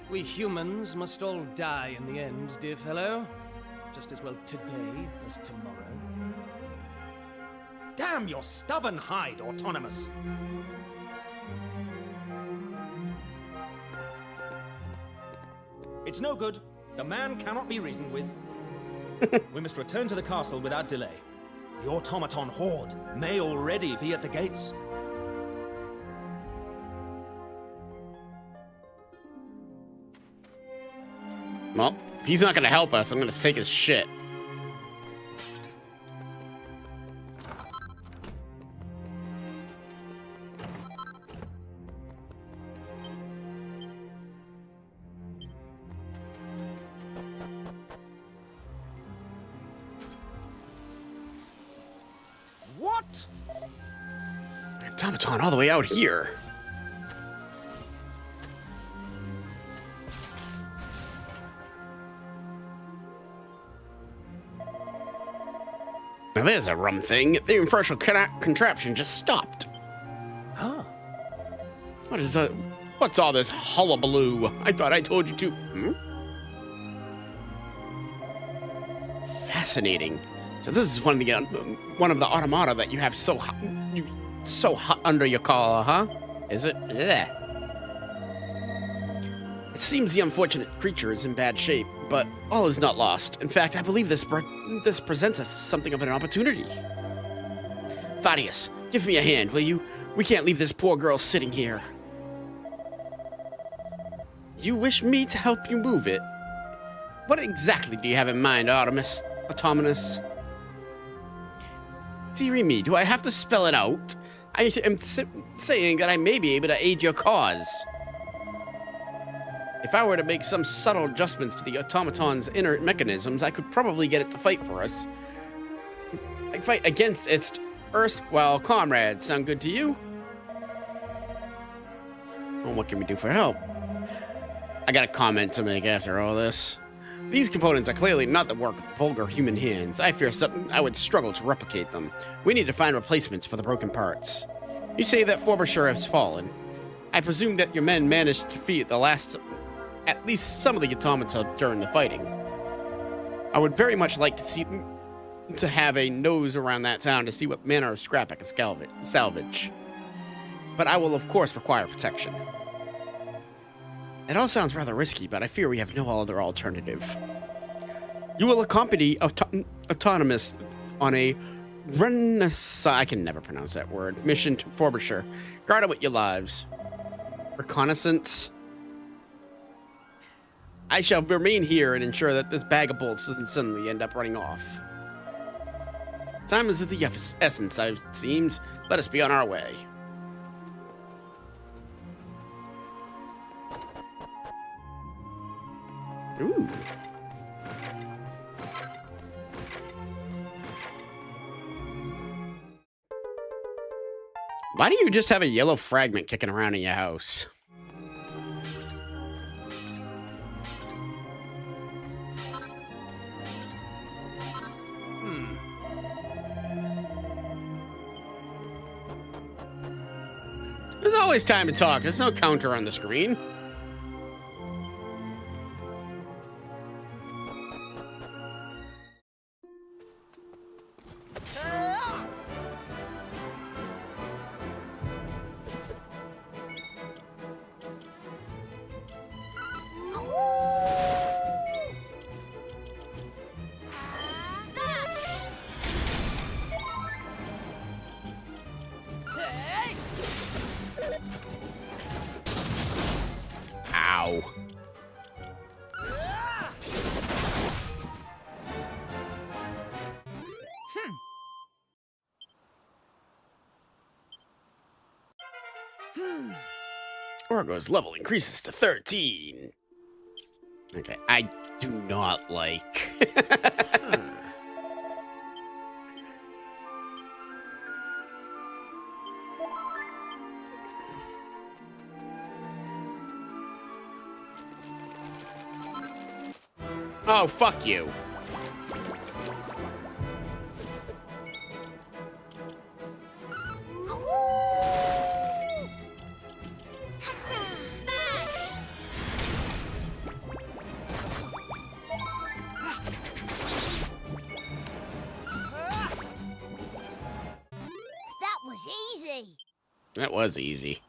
We humans must all die in the end, dear fellow. Just as well today as tomorrow. Damn your stubborn hide, Autonymus! It's no good. The man cannot be reasoned with. We must return to the castle without delay. The Automaton horde may already be at the gates. Well, if he's not going to help us, I'm going to take his shit. What? Automaton all the way out here. Now there's a rum thing. The infernal contraption just stopped. Huh. What's all this hullabaloo? I thought I told you to. Fascinating. So this is one of the automata that you have so hot under your collar, huh? Is it? Yeah. It seems the unfortunate creature is in bad shape, but all is not lost. In fact, I believe this presents us something of an opportunity. Thaddeus, give me a hand, will you? We can't leave this poor girl sitting here. You wish me to help you move it? What exactly do you have in mind, Autonomous? Dearie me, do I have to spell it out? I am saying that I may be able to aid your cause. If I were to make some subtle adjustments to the automaton's inner mechanisms, I could probably get it to fight for us. Like fight against its erstwhile comrades. Sound good to you? Well, what can we do for help? I got a comment to make after all this. These components are clearly not the work of vulgar human hands. I fear I would struggle to replicate them. We need to find replacements for the broken parts. You say that Frobisher has fallen. I presume that your men managed to defeat at least some of the automata during the fighting. I would very much like to have a nose around that town to see what manner of scrap I can salvage. But I will of course require protection. It all sounds rather risky, but I fear we have no other alternative. You will accompany Autonomous on a I can never pronounce that word. Mission to Frobisher. Guard it with your lives. Reconnaissance. I shall remain here and ensure that this bag of bolts doesn't suddenly end up running off. Time is of the essence, it seems. Let us be on our way. Ooh. Why do you just have a yellow fragment kicking around in your house? There's always time to talk. There's no counter on the screen. Ow. Orgo's level increases to 13. Okay, I do not like. Oh, fuck you. That was easy. That was easy.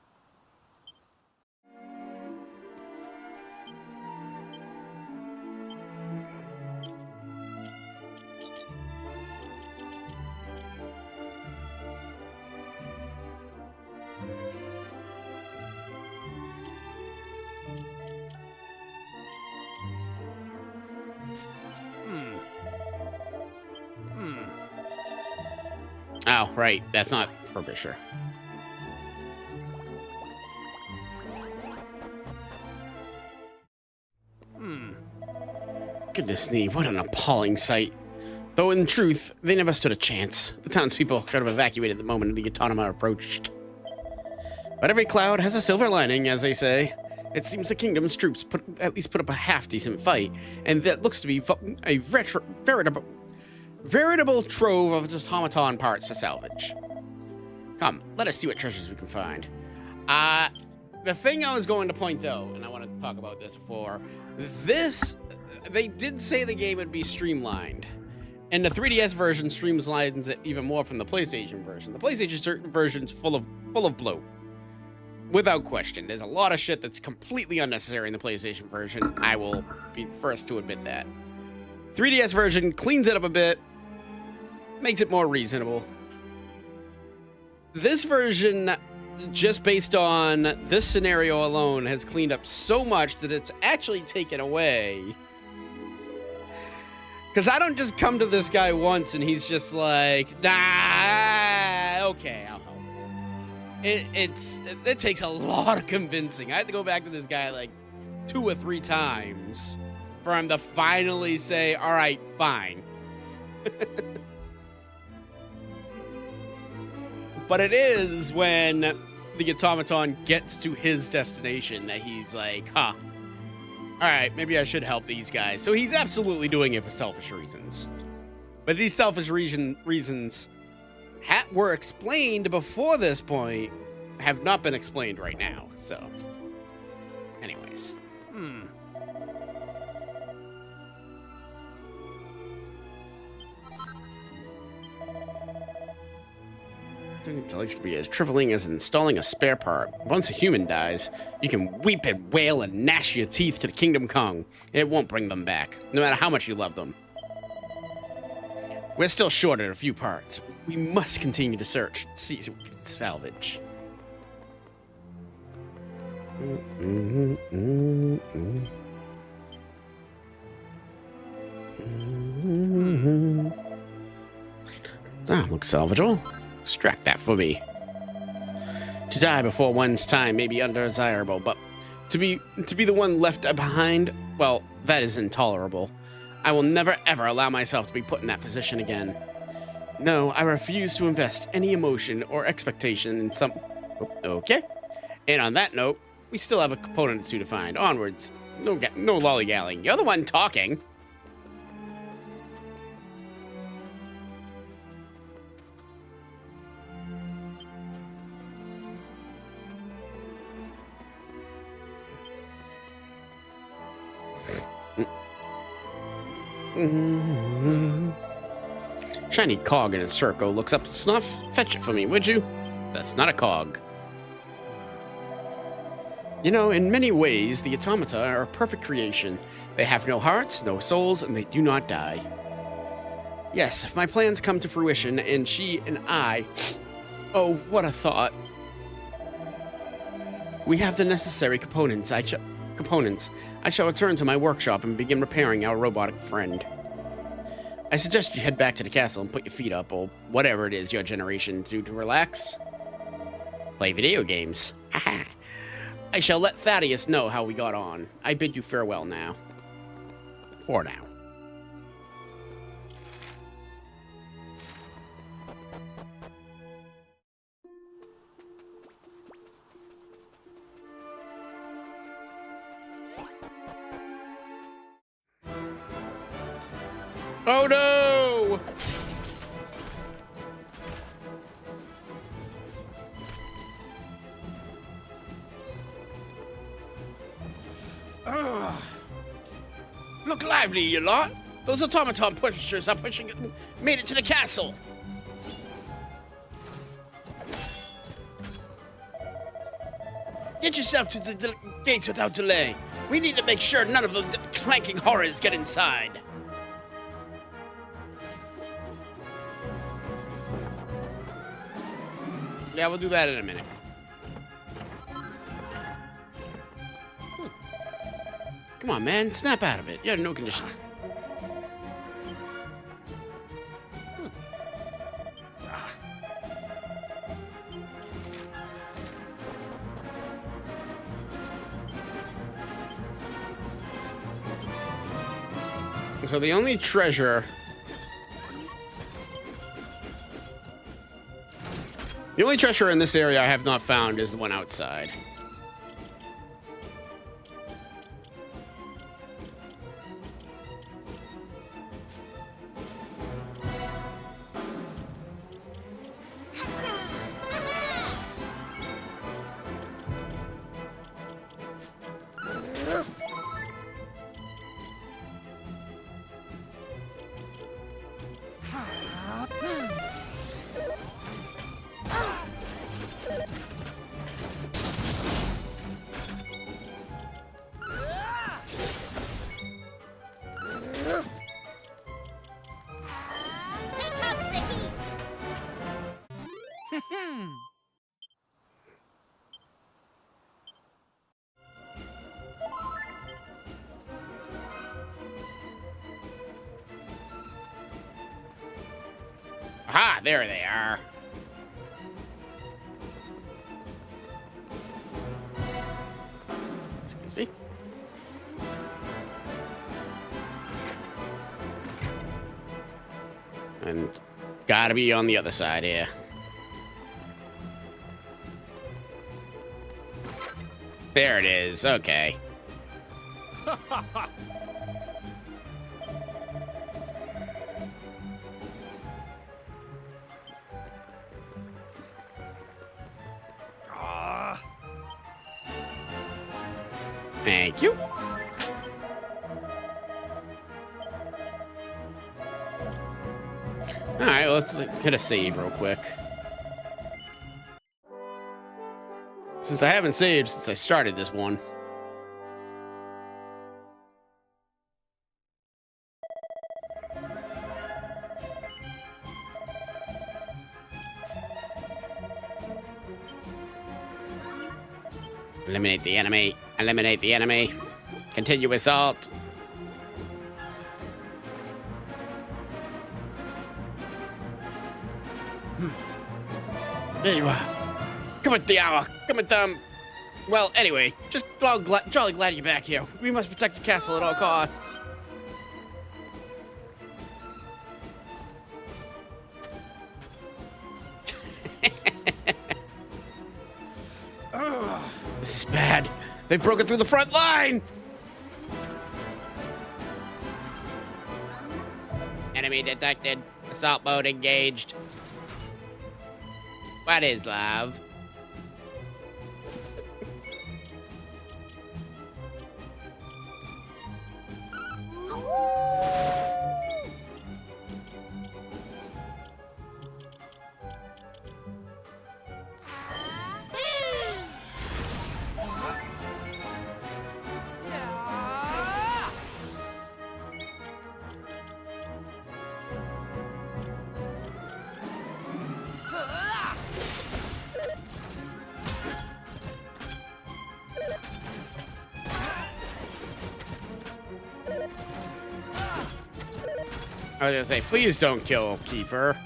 Oh, right. That's not Frobisher. Goodness me, what an appalling sight. Though in truth, they never stood a chance. The townspeople should have evacuated the moment the automata approached. But every cloud has a silver lining, as they say. It seems the kingdom's troops at least put up a half-decent fight, and that looks to be a veritable trove of automaton parts to salvage. Come, let us see what treasures we can find. The thing I was going to point out, and I wanted to talk about this before, they did say the game would be streamlined. And the 3DS version streamlines it even more from the PlayStation version. The PlayStation version's full of bloat. Without question. There's a lot of shit that's completely unnecessary in the PlayStation version. I will be the first to admit that. 3DS version cleans it up a bit, makes it more reasonable. This version, just based on this scenario alone, has cleaned up so much that it's actually taken away. Because I don't just come to this guy once and he's just like, nah, okay, I'll help. It takes a lot of convincing. I had to go back to this guy like 2 or 3 times for him to finally say, all right, fine. But it is when the automaton gets to his destination that he's like, huh, all right, maybe I should help these guys. So he's absolutely doing it for selfish reasons. But these selfish reasons were explained before this point, have not been explained right now. So, anyways. It's like could be as trifling as installing a spare part. Once a human dies, you can weep and wail and gnash your teeth to the Kingdom Come. It won't bring them back, no matter how much you love them. We're still short of a few parts. We must continue to search, see what we can salvage. Ah, looks salvageable. Extract that for me. To die before one's time may be undesirable, but to be the one left behind, well, that is intolerable. I will never ever allow myself to be put in that position again. No, I refuse to invest any emotion or expectation in some... Okay. And on that note, we still have a component or two to find. Onwards. No lollygalling. You're the one talking. Shiny cog in its circle looks up to snuff. Fetch it for me, would you? That's not a cog. You know, in many ways, the automata are a perfect creation. They have no hearts, no souls, and they do not die. Yes, if my plans come to fruition, and she and I... Oh, what a thought. We have the necessary components. I shall return to my workshop and begin repairing our robotic friend. I suggest you head back to the castle and put your feet up, or whatever it is your generation do to relax. Play video games. Haha. I shall let Thaddeus know how we got on. I bid you farewell now. For now. Oh no! Look lively, you lot. Those automaton pushers are made it to the castle. Get yourself to the gates without delay. We need to make sure none of the clanking horrors get inside. Yeah, we'll do that in a minute. Come on, man. Snap out of it. You're in no condition. So the only treasure... The only treasure in this area I have not found is the one outside. Aha, there they are. Excuse me. And gotta be on the other side here. There it is. Okay. Thank you. All right, let's hit a save real quick. Since I haven't saved since I started this one. Eliminate the enemy. Eliminate the enemy. Continue assault. There you are. Come at the hour. Come at them. Well, anyway, just jolly glad you're back here. We must protect the castle at all costs. This is bad. They've broken through the front line. Enemy detected. Assault mode engaged. What is love? I was gonna say, please don't kill Kiefer.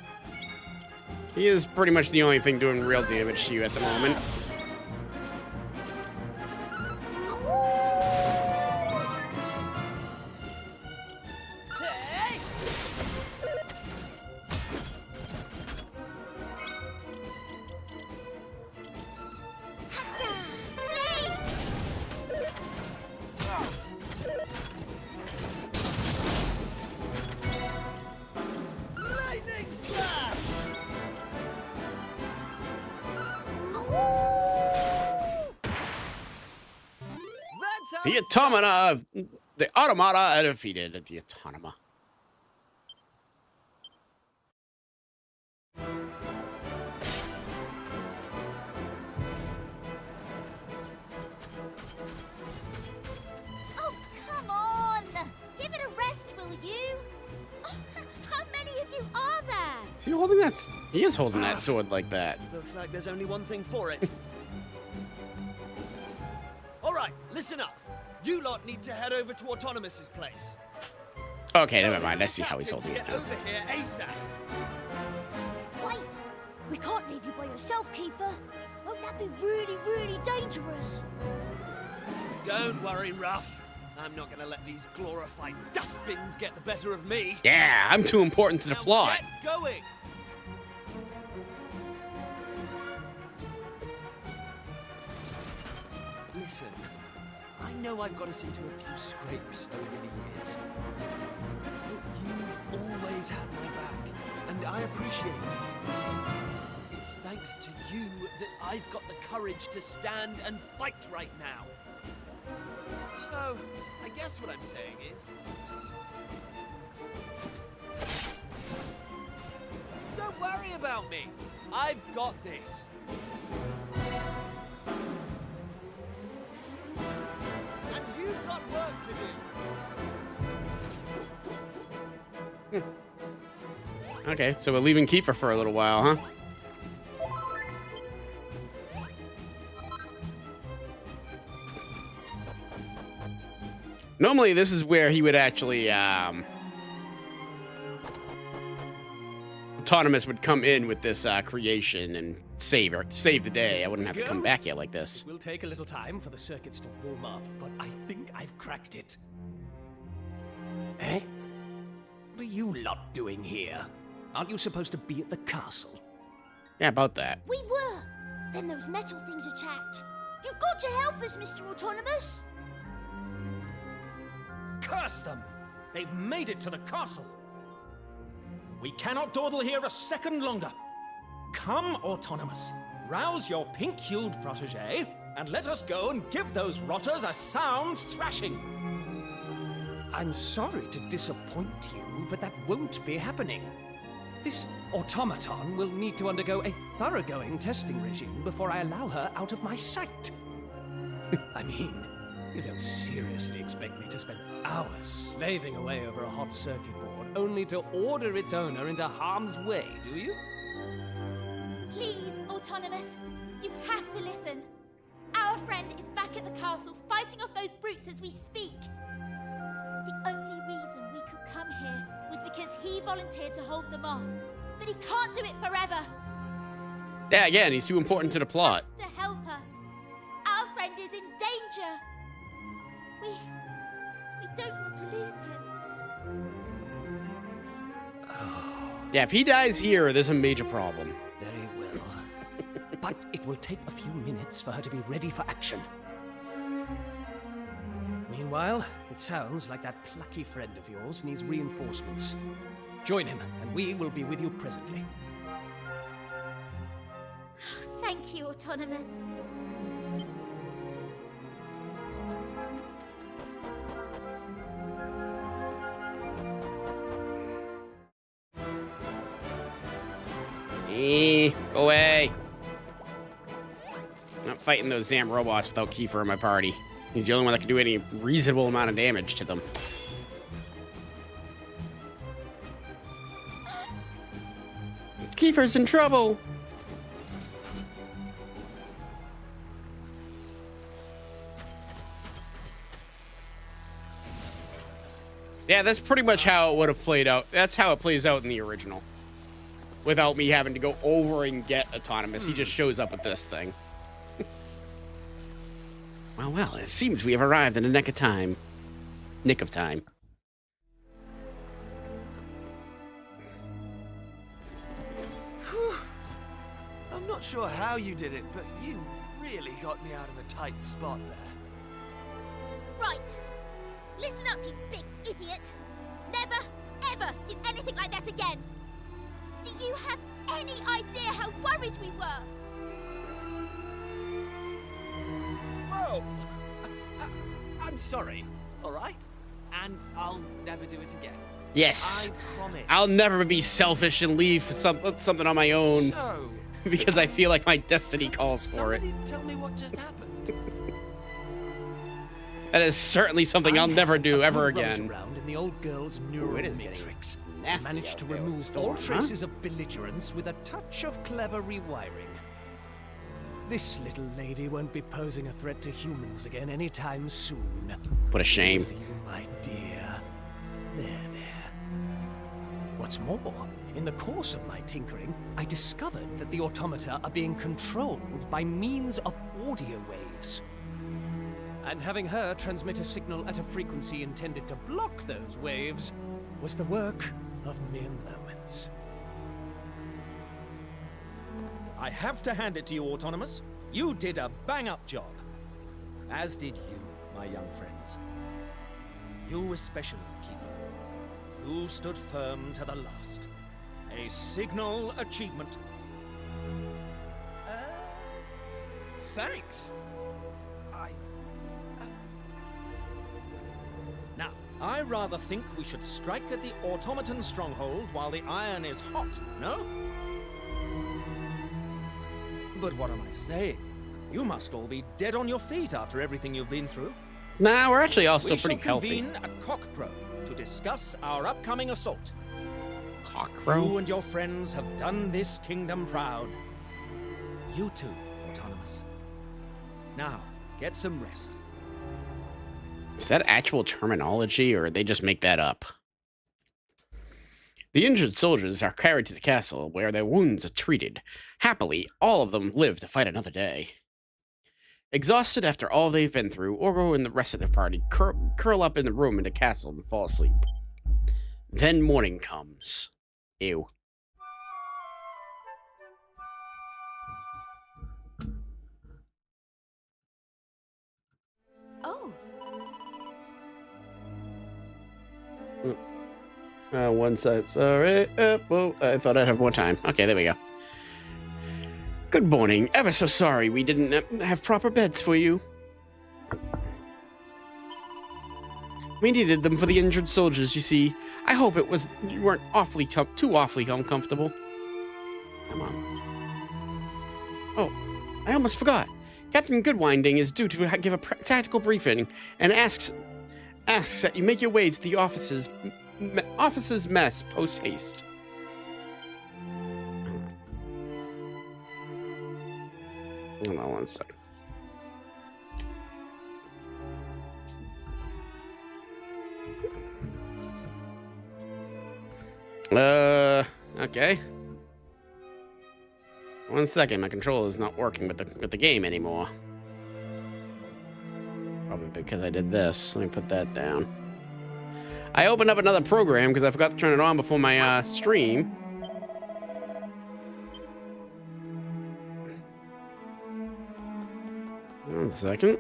He is pretty much the only thing doing real damage to you at the moment. The Automata are defeated at the Autonymus. Oh, come on! Give it a rest, will you? Oh, how many of you are there? Is he holding that? He is holding that sword like that. Looks like there's only one thing for it. All right, listen up. You lot need to head over to Autonymus's place. Okay, never mind. I see how he's holding it Get now. over here ASAP. Wait! We can't leave you by yourself, Kiefer. Won't that be really, really dangerous? Don't worry, Ruff. I'm not going to let these glorified dustbins get the better of me. Yeah, I'm too important to the plot. Get going. Listen, I know I've got us into a few scrapes over the years, but you've always had my back, and I appreciate it. It's thanks to you that I've got the courage to stand and fight right now. So, I guess what I'm saying is... don't worry about me. I've got this. And you've got work to do. Okay, so we're leaving Kiefer for a little while, huh? Normally, this is where he would actually, Autonomous would come in with this creation and save the day. I wouldn't have to come back here like this. It will take a little time for the circuits to warm up, but I think I've cracked it. Eh? What are you lot doing here? Aren't you supposed to be at the castle? Yeah, about that. We were. Then those metal things attacked. You've got to help us, Mr. Autonomous. Curse them! They've made it to the castle. We cannot dawdle here a second longer. Come, Autonomous, rouse your pink-hued protege, and let us go and give those rotters a sound thrashing. I'm sorry to disappoint you, but that won't be happening. This automaton will need to undergo a thoroughgoing testing regime before I allow her out of my sight. I mean, you don't seriously expect me to spend hours slaving away over a hot circuit board only to order its owner into harm's way, do you? Please, Autonomous, you have to listen. Our friend is back at the castle fighting off those brutes as we speak. The only reason we could come here was because he volunteered to hold them off. But he can't do it forever. Yeah, again, he's too important to the plot. To help us. Our friend is in danger. We don't want to lose him. Yeah, if he dies here, there's a major problem. Very well. But it will take a few minutes for her to be ready for action. Meanwhile, it sounds like that plucky friend of yours needs reinforcements. Join him, and we will be with you presently. Thank you, Autonomous. Go away. Not fighting those damn robots without Kiefer in my party. He's the only one that can do any reasonable amount of damage to them. Kiefer's in trouble. Yeah, that's pretty much how it would have played out. That's how it plays out in the original. Without me having to go over and get Autonomous. He just shows up with this thing. Well, it seems we have arrived in the nick of time. Nick of time. Whew. I'm not sure how you did it, but you really got me out of a tight spot there. Right. Listen up, you big idiot. Never, ever did anything like that again. Do you have any idea how worried we were? Whoa! I'm sorry, all right? And I'll never do it again. Yes. I promise. I'll never be selfish and leave something on my own. So, because I feel like my destiny calls for it. tell me what just happened. That is certainly something I'll never do ever again. Around in the old girl's neural matrix. I managed to remove all traces of belligerence with a touch of clever rewiring. This little lady won't be posing a threat to humans again anytime soon. What a shame. You, my dear. There. What's more, in the course of my tinkering, I discovered that the automata are being controlled by means of audio waves. And having her transmit a signal at a frequency intended to block those waves was the work of mere moments. I have to hand it to you, Autonomous. You did a bang-up job. as did you, my young friends. You especially, Kiefer. You stood firm to the last. A signal achievement. Thanks. Now, I rather think we should strike at the Automaton Stronghold while the iron is hot, no? But what am I saying? You must all be dead on your feet after everything you've been through. Nah, we're actually all still pretty We shall healthy. convene at cockcrow to discuss our upcoming assault. Cockcrow? You and your friends have done this kingdom proud. You too, Autonomous. Now, get some rest. Is that actual terminology, or they just make that up? The injured soldiers are carried to the castle, where their wounds are treated. Happily, all of them live to fight another day. Exhausted after all they've been through, Oro and the rest of the party curl up in the room in the castle and fall asleep. Then morning comes. Ew. Oh. One side, sorry. Whoa, I thought I'd have more time. Okay, there we go. Good morning. Ever so sorry we didn't have proper beds for you. We needed them for the injured soldiers, you see. I hope you weren't too awfully uncomfortable. Come on. Oh, I almost forgot. Captain Goodwinding is due to give a tactical briefing and asks that you make your way to the office's mess post-haste. Hold on one second. Okay. One second, my controller is not working with the game anymore. Probably because I did this. Let me put that down. I opened up another program because I forgot to turn it on before my stream. One second.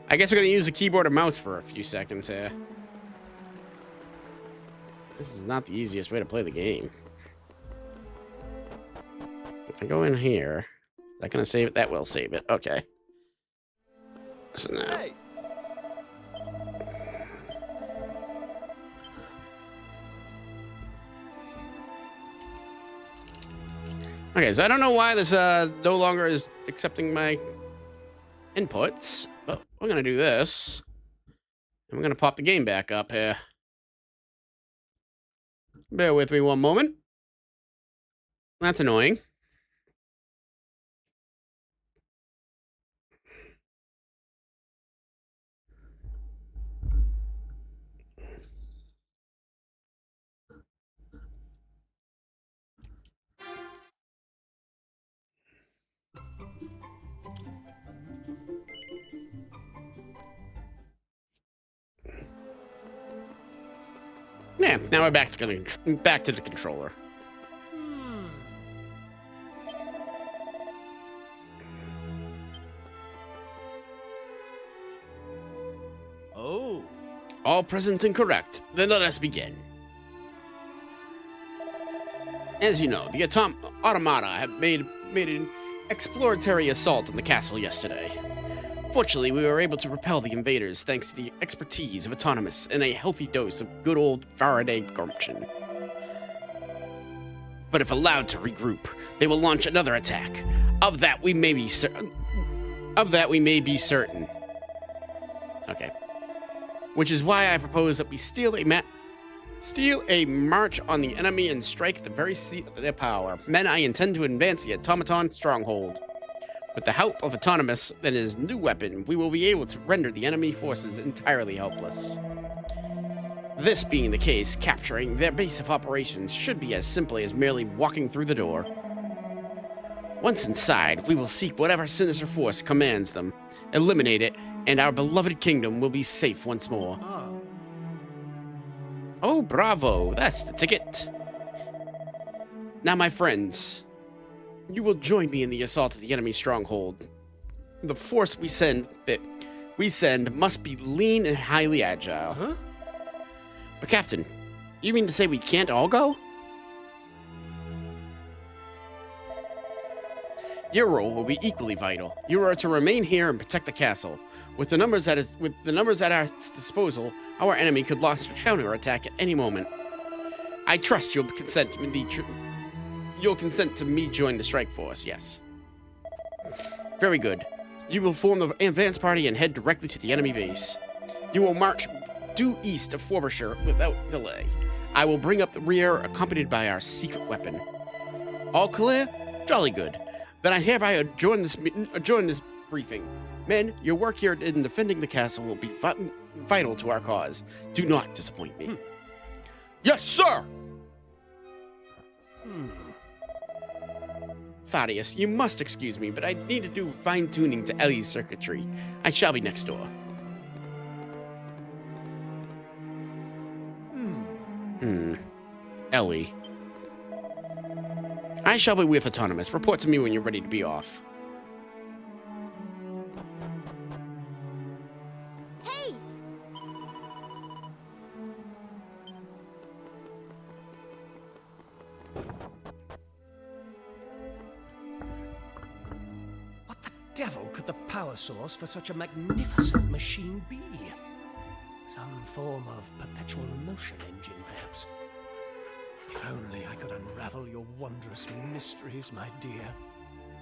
I guess we're going to use the keyboard and mouse for a few seconds here. This is not the easiest way to play the game. If I go in here, is that going to save it? That will save it. Okay. So now. Hey. Okay, so I don't know why this no longer is accepting my inputs, but we're going to do this. And we're going to pop the game back up here. Bear with me one moment. That's annoying. Yeah, now we're back to the controller. Oh. All present and correct. Then let us begin. As you know, the Automata have made an exploratory assault on the castle yesterday. Fortunately, we were able to repel the invaders thanks to the expertise of Autonymus and a healthy dose of good old Faraday gumption. But if allowed to regroup, they will launch another attack. Of that we may be certain. Okay. Which is why I propose that we steal a march on the enemy and strike at the very seat of their power. Men, I intend to advance the Automaton Stronghold. With the help of Autonymus and his new weapon, we will be able to render the enemy forces entirely helpless. This being the case, capturing their base of operations should be as simple as merely walking through the door. Once inside, we will seek whatever sinister force commands them, eliminate it, and our beloved kingdom will be safe once more. Oh, bravo, that's the ticket. Now, my friends, you will join me in the assault of the enemy stronghold. The force we send must be lean and highly agile. Huh? But Captain, you mean to say we can't all go? Your role will be equally vital. You are to remain here and protect the castle. With the numbers at our disposal, our enemy could launch a counterattack at any moment. I trust you'll consent to me join the strike force. Yes. Very good. You will form the advance party and head directly to the enemy base. You will march due east of Frobisher without delay. I will bring up the rear, accompanied by our secret weapon. All clear? Jolly good. Then I hereby adjourn this briefing. Men, your work here in defending the castle will be vital to our cause. Do not disappoint me. Yes, sir! Thaddeus, you must excuse me, but I need to do fine-tuning to Ellie's circuitry. I shall be next door. Ellie. I shall be with Autonymus. Report to me when you're ready to be off. Hey! What the devil could the power source for such a magnificent machine be? Some form of perpetual motion engine, perhaps. If only I could unravel your wondrous mysteries, my dear.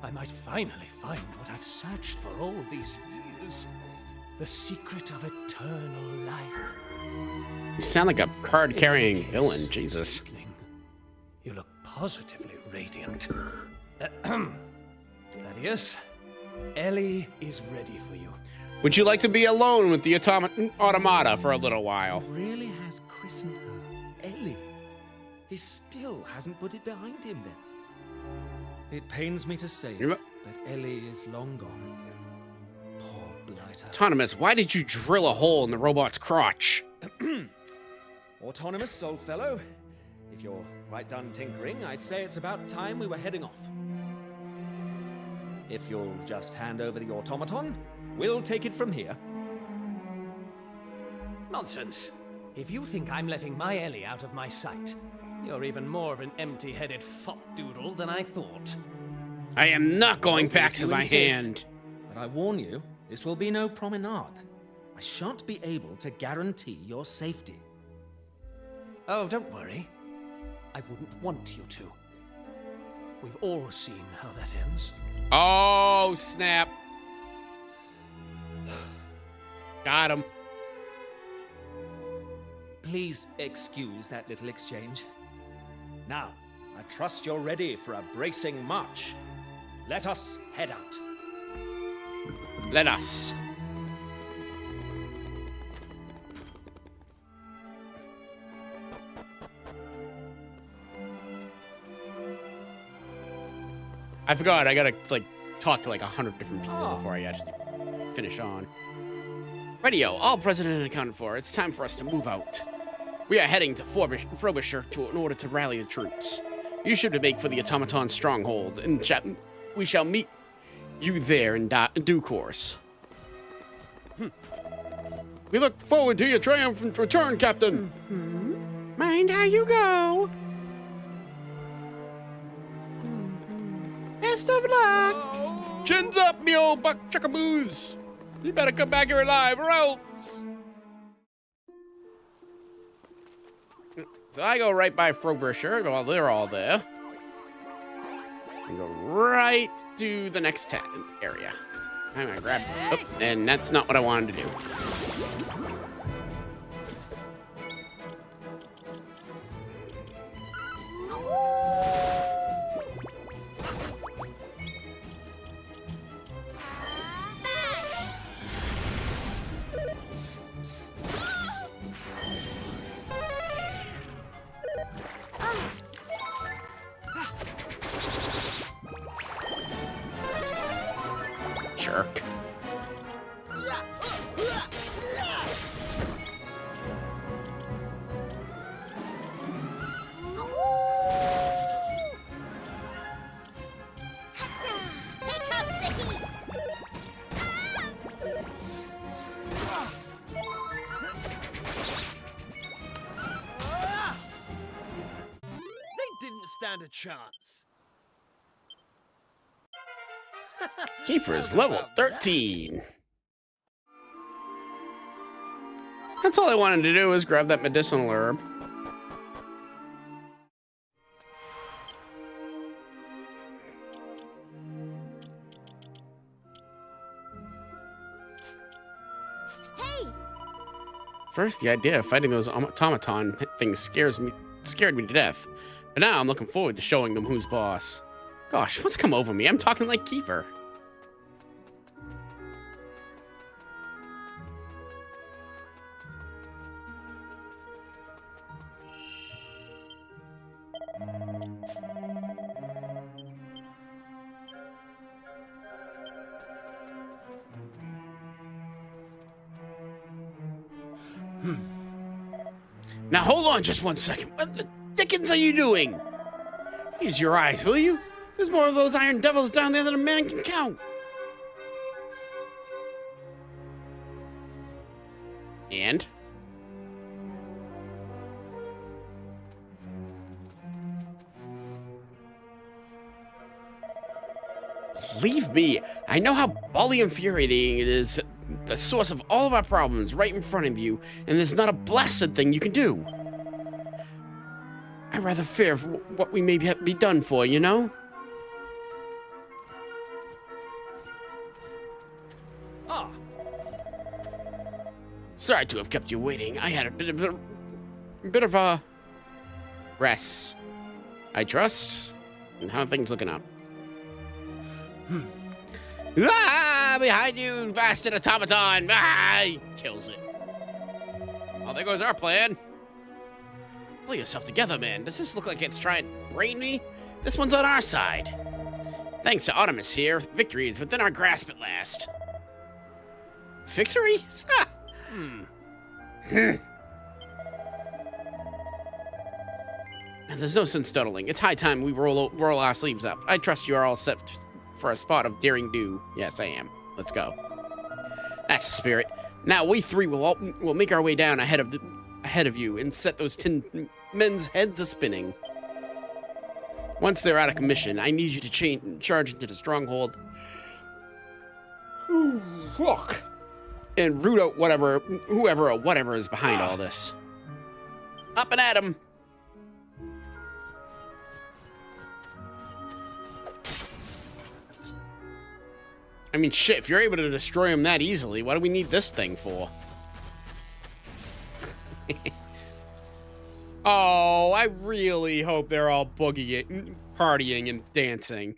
I might finally find what I've searched for all these years. The secret of eternal life. You sound like a card-carrying villain, Jesus. You look positively radiant. Thaddeus, Ellie is ready for you. Would you like to be alone with the automata for a little while? He really has christened her Ellie. He still hasn't put it behind him, then. It pains me to say it, but Ellie is long gone. Poor blighter. Autonomous, why did you drill a hole in the robot's crotch? Autonomous, old fellow. If you're quite done tinkering, I'd say it's about time we were heading off. If you'll just hand over the automaton, we'll take it from here. Nonsense. If you think I'm letting my Ellie out of my sight, you're even more of an empty-headed fop-doodle than I thought. I am not going back to my insist. hand. But I warn you, this will be no promenade. I shan't be able to guarantee your safety. Oh, don't worry. I wouldn't want you to. We've all seen how that ends. Oh, snap. Got him. Please excuse that little exchange. Now, I trust you're ready for a bracing march. Let us head out. Let us. I forgot, I gotta, talk to 100 different people before I actually finish on. Radio, all present and accounted for. It's time for us to move out. We are heading to Frobisher in order to rally the troops. You should make for the Automaton Stronghold, and we shall meet you there in due course. We look forward to your triumphant return, Captain. Mind how you go. Best of luck. Chins up, me old buck chuckaboos. You better come back here alive or else. So I go right by Frobisher while they're all there. And go right to the next area. I'm gonna grab, and that's not what I wanted to do. Jerk. stand a chance. Kiefer's level 13. That's all I wanted to do was grab that medicinal herb. Hey! First, the idea of fighting those automaton things scared me to death. But now I'm looking forward to showing them who's boss. Gosh, what's come over me? I'm talking like Kiefer. Now hold on just one second. What the dickens are you doing? Use your eyes, will you? There's more of those iron devils down there than a man can count. And? Leave me. I know how bally infuriating it is. The source of all of our problems right in front of you, and there's not a blasted thing you can do. I rather fear for what we may be done for, you know? Ah. Sorry to have kept you waiting. I had a bit of a rest. I trust. And how are things looking up? Ah! Behind you, bastard automaton! Ah! He kills it. Oh, there goes our plan. Pull yourself together, man. Does this look like it's trying to brain me? This one's on our side. Thanks to Autonymus here, victory is within our grasp at last. Victory? There's no sense dawdling. It's high time we roll our sleeves up. I trust you are all set for a spot of daring do. Yes, I am. Let's go. That's the spirit. Now we three will make our way down ahead of you and set those tin men's heads a spinning. Once they're out of commission, I need you to charge into the stronghold and root out whoever or whatever is behind all this. Up and at 'em. I mean, shit, if you're able to destroy him that easily, what do we need this thing for? Oh, I really hope they're all boogieing, partying, and dancing.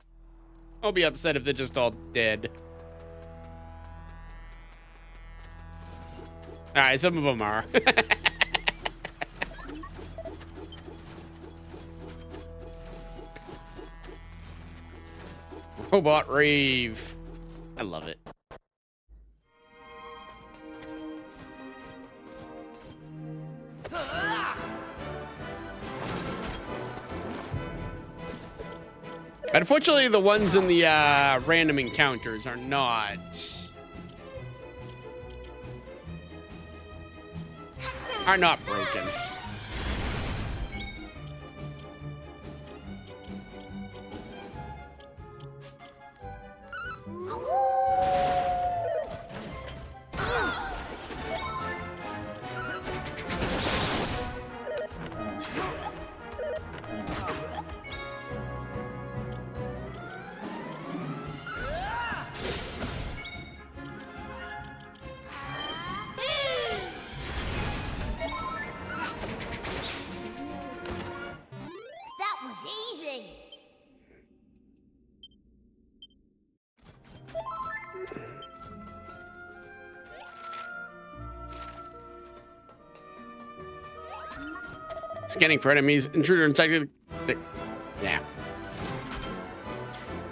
I'll be upset if they're just all dead. Alright, some of them are. Robot rave. I love it. Unfortunately, the ones in the random encounters are not broken. That was easy. Scanning for enemies. Intruder detected. Yeah.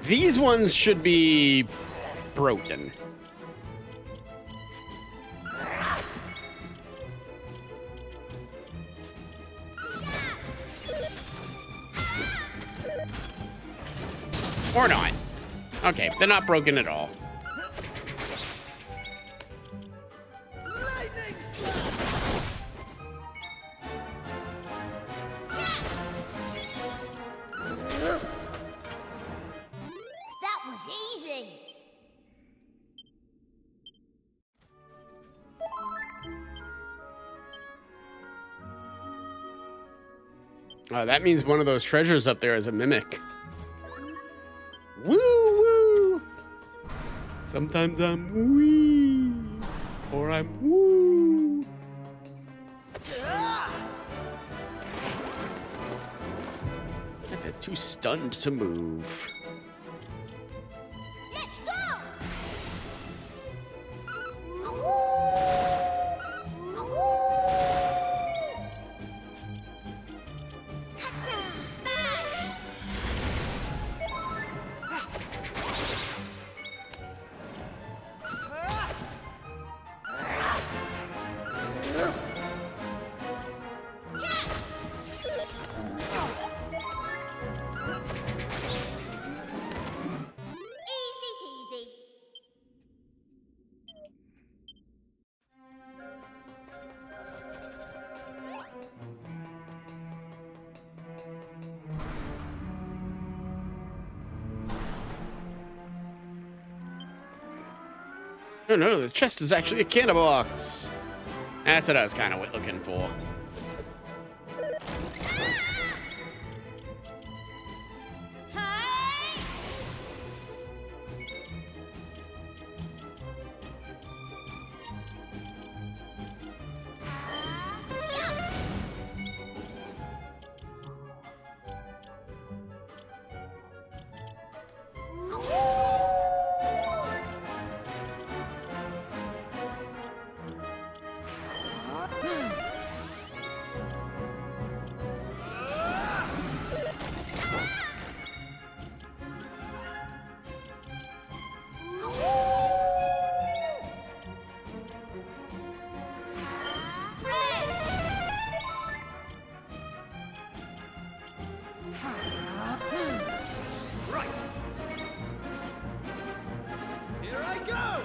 These ones should be broken. Or not. Okay, they're not broken at all. That means one of those treasures up there is a mimic. Woo woo. Sometimes I'm wee, or I'm woo. They're too stunned to move. Let's go! Easy peasy. No, no, the chest is actually a candy box. That's what I was kind of looking for. Here I go!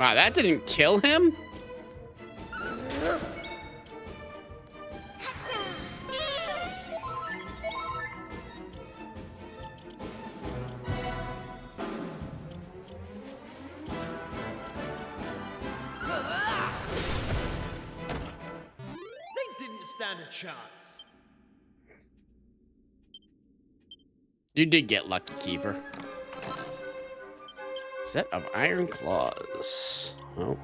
Wow, that didn't kill him? They didn't stand a chance. You did get lucky, Kiefer. Set of iron claws. Oh.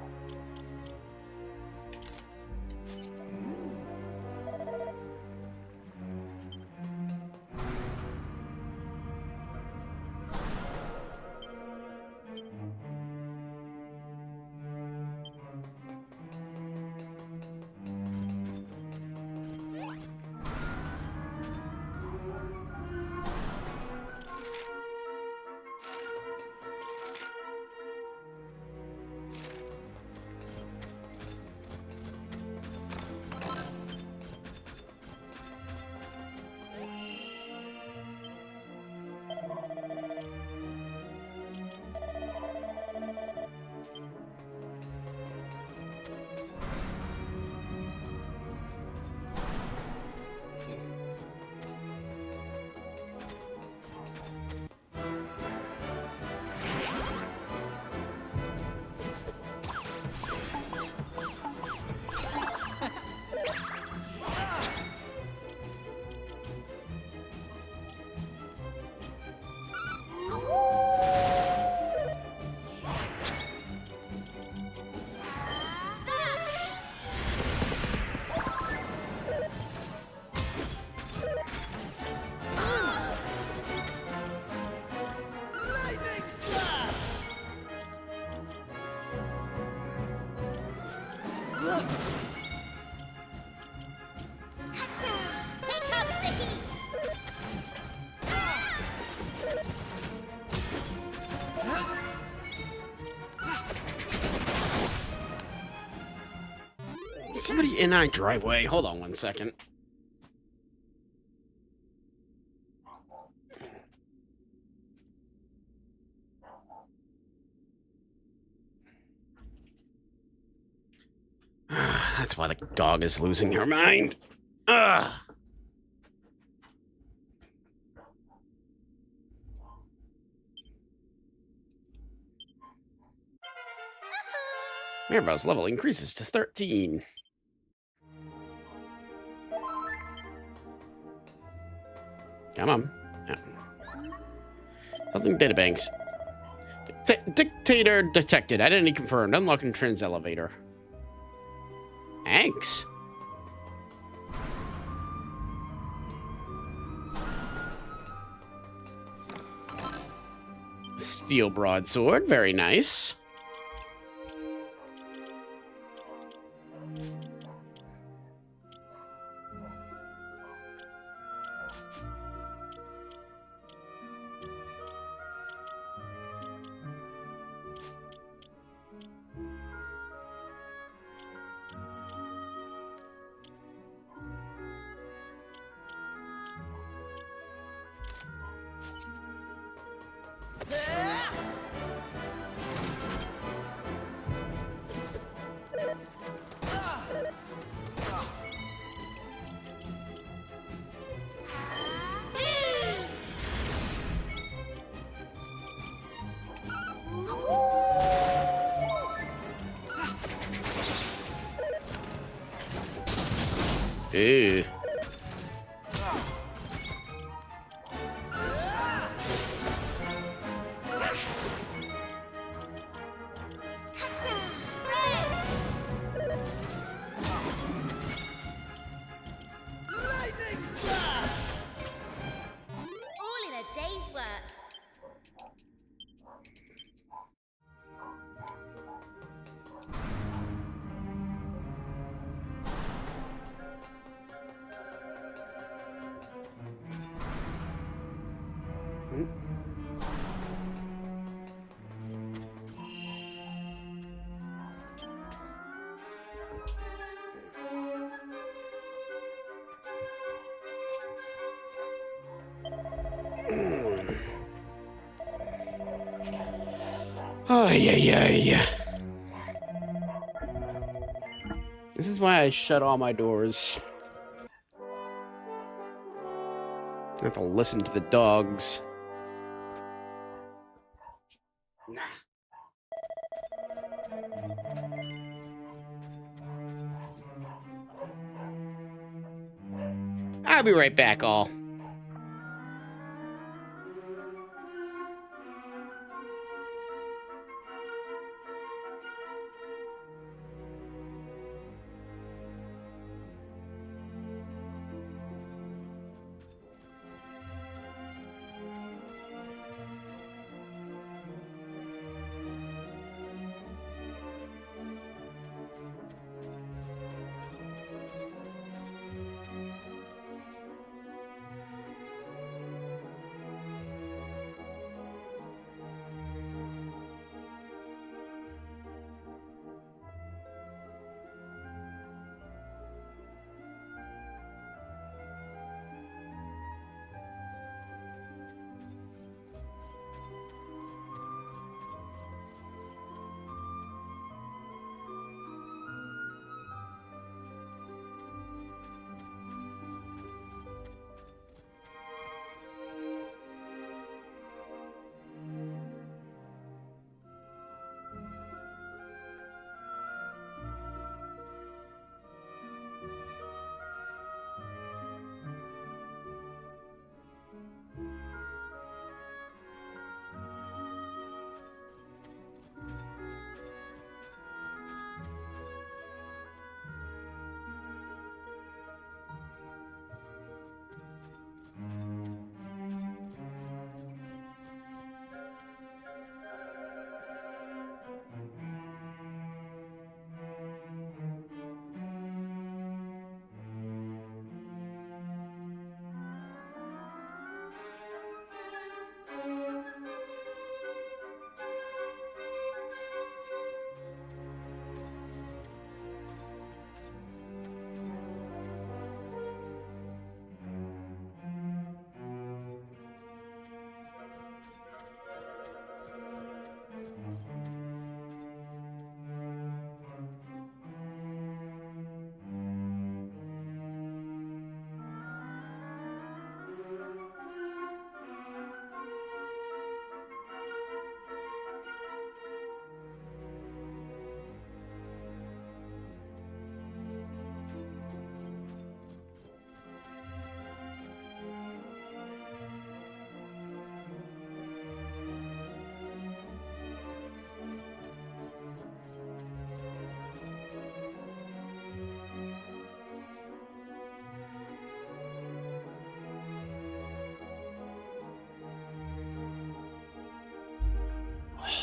Somebody in our driveway. Hold on one second. That's why the dog is losing her mind. Ugh. Mirabel's level increases to 13. Come on. Something databanks. Dictator detected. Identity confirmed. Unlocking trans elevator. Thanks. Steel broadsword. Very nice. Ew. All in a day's work. Oh, yeah. This is why I shut all my doors. I have to listen to the dogs. I'll be right back, all.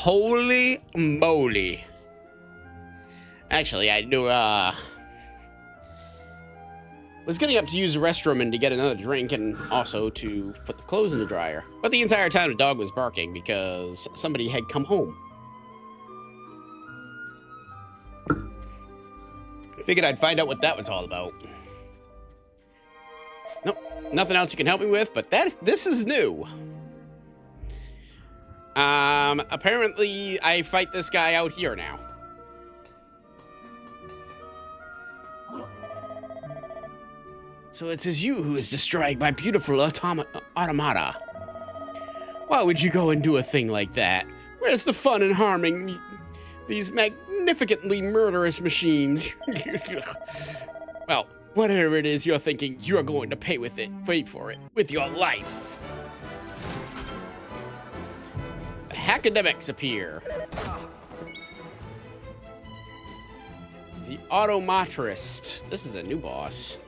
Holy moly. Actually, I knew, was getting up to use the restroom and to get another drink and also to put the clothes in the dryer. But the entire time the dog was barking because somebody had come home. Figured I'd find out what that was all about. Nope, nothing else you can help me with, but this is new. Apparently I fight this guy out here now. So it is you who is destroying my beautiful automata. Why would you go and do a thing like that? Where's the fun in harming these magnificently murderous machines? Well, whatever it is you're thinking, you're going to pay for it with your life. The academics appear. The Automatrist. This is a new boss.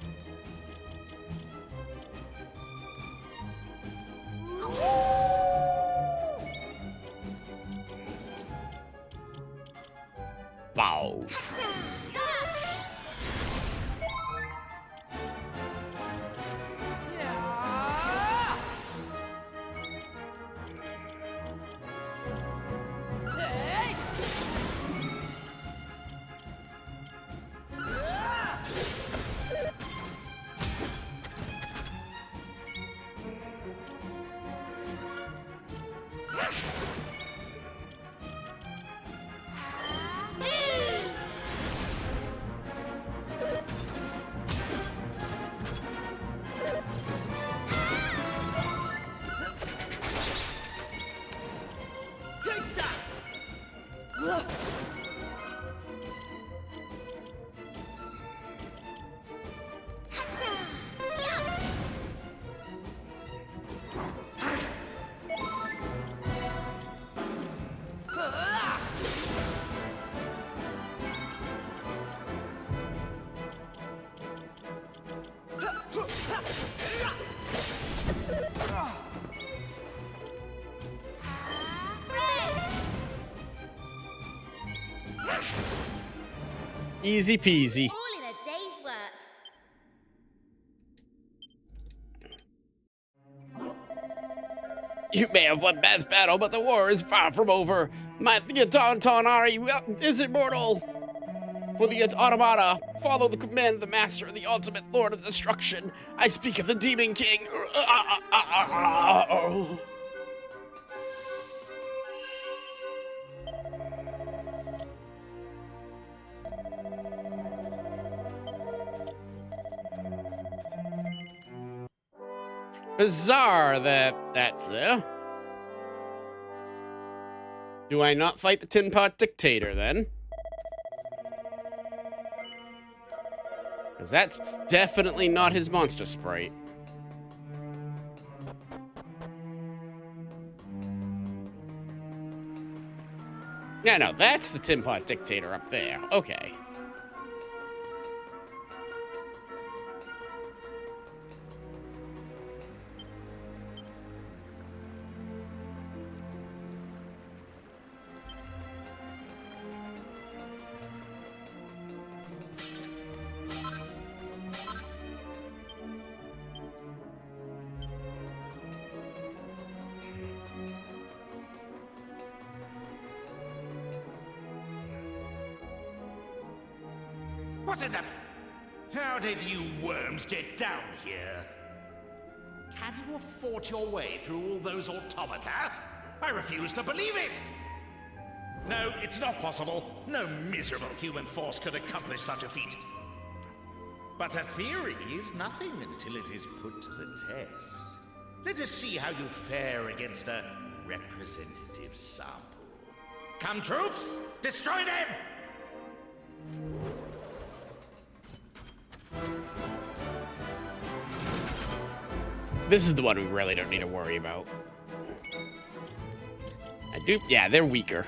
Bow. Easy peasy. All in a day's work. You may have won Bad's battle, but the war is far from over. The daunting is immortal. For the automata, follow the command of the master, the ultimate lord of destruction. I speak of the Demon King. Bizarre that that's there. Do I not fight the Tinpot Dictator then? Because that's definitely not his monster sprite. Yeah, no, that's the Tinpot Dictator up there. Okay. What in the... How did you worms get down here? Can you have fought your way through all those automata? I refuse to believe it! No, it's not possible. No miserable human force could accomplish such a feat. But a theory is nothing until it is put to the test. Let us see how you fare against a representative sample. Come, troops! Destroy them! This is the one we really don't need to worry about. Yeah, they're weaker.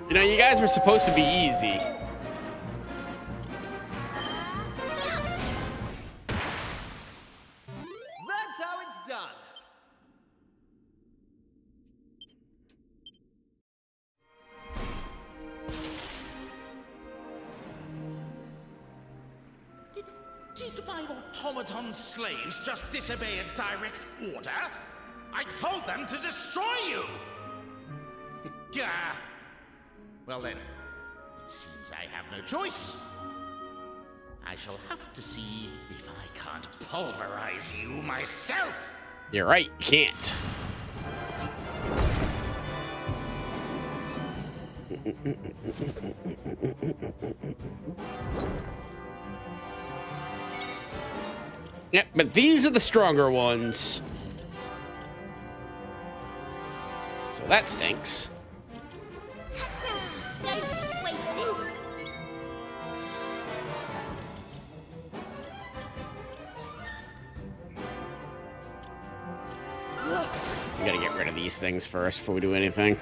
You know, you guys were supposed to be easy. That's how it's done. Did my automaton slaves just disobey a direct order? I told them to destroy you! Gah! Well then, it seems I have no choice. I shall have to see if I can't pulverize you myself. You're right, you can't. Yep, but these are the stronger ones. So that stinks. Don't waste it. We gotta get rid of these things first before we do anything.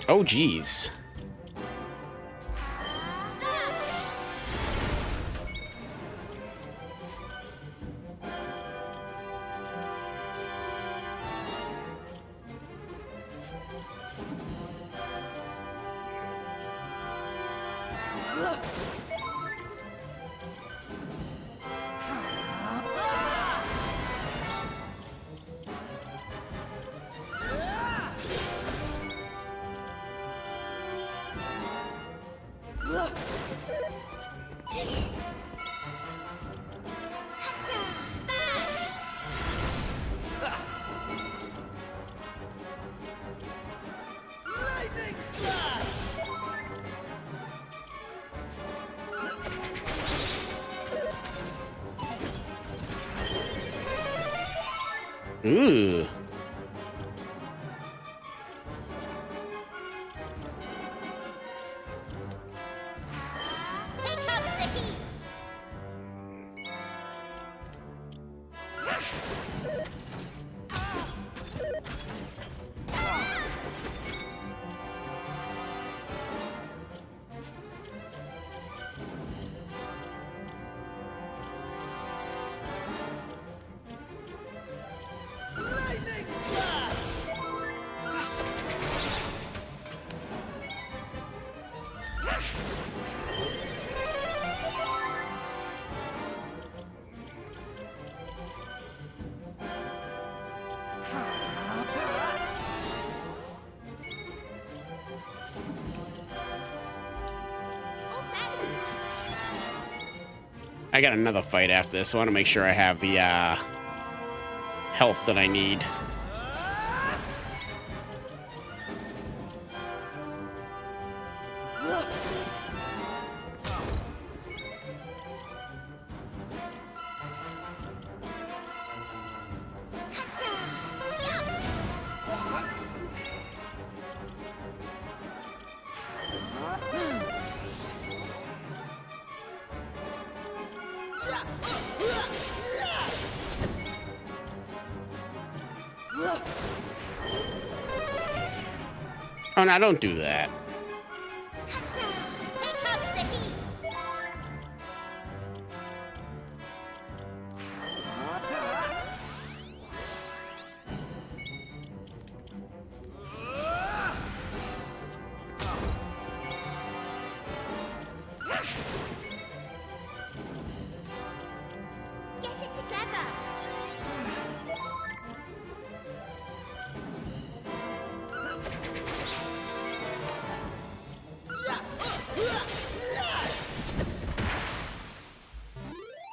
Oh, geez. Ooh. Here comes the heat. I got another fight after this, so I want to make sure I have the health that I need. Oh, no, don't do that. Here comes the heat. Get it together.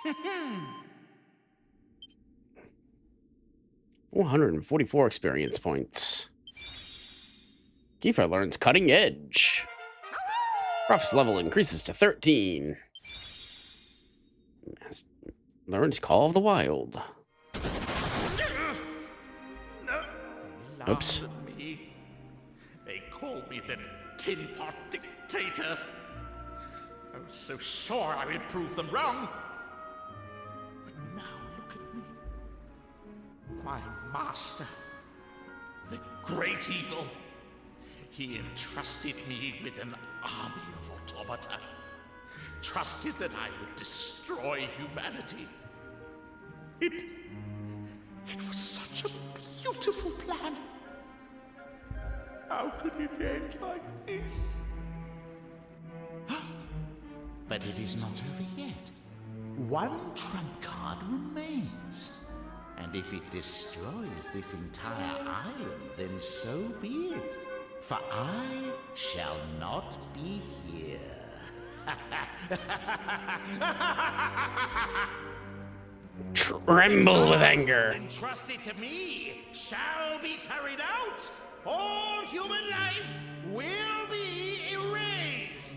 Hmm. 444 experience points. Kiefer learns Cutting Edge. Ruff's level increases to 13. Learns Call of the Wild. Oops. Me. They call me the Tinpot Dictator. I was so sure I would prove them wrong. But now look at me. My master, the great evil. He entrusted me with an army of automata. Trusted that I would destroy humanity. It was such a beautiful plan. How could it end like this? But it is not over yet. One trump card remains. And if it destroys this entire island, then so be it. For I shall not be here. Tremble with anger. Entrusted to me shall be carried out. All human life will be erased.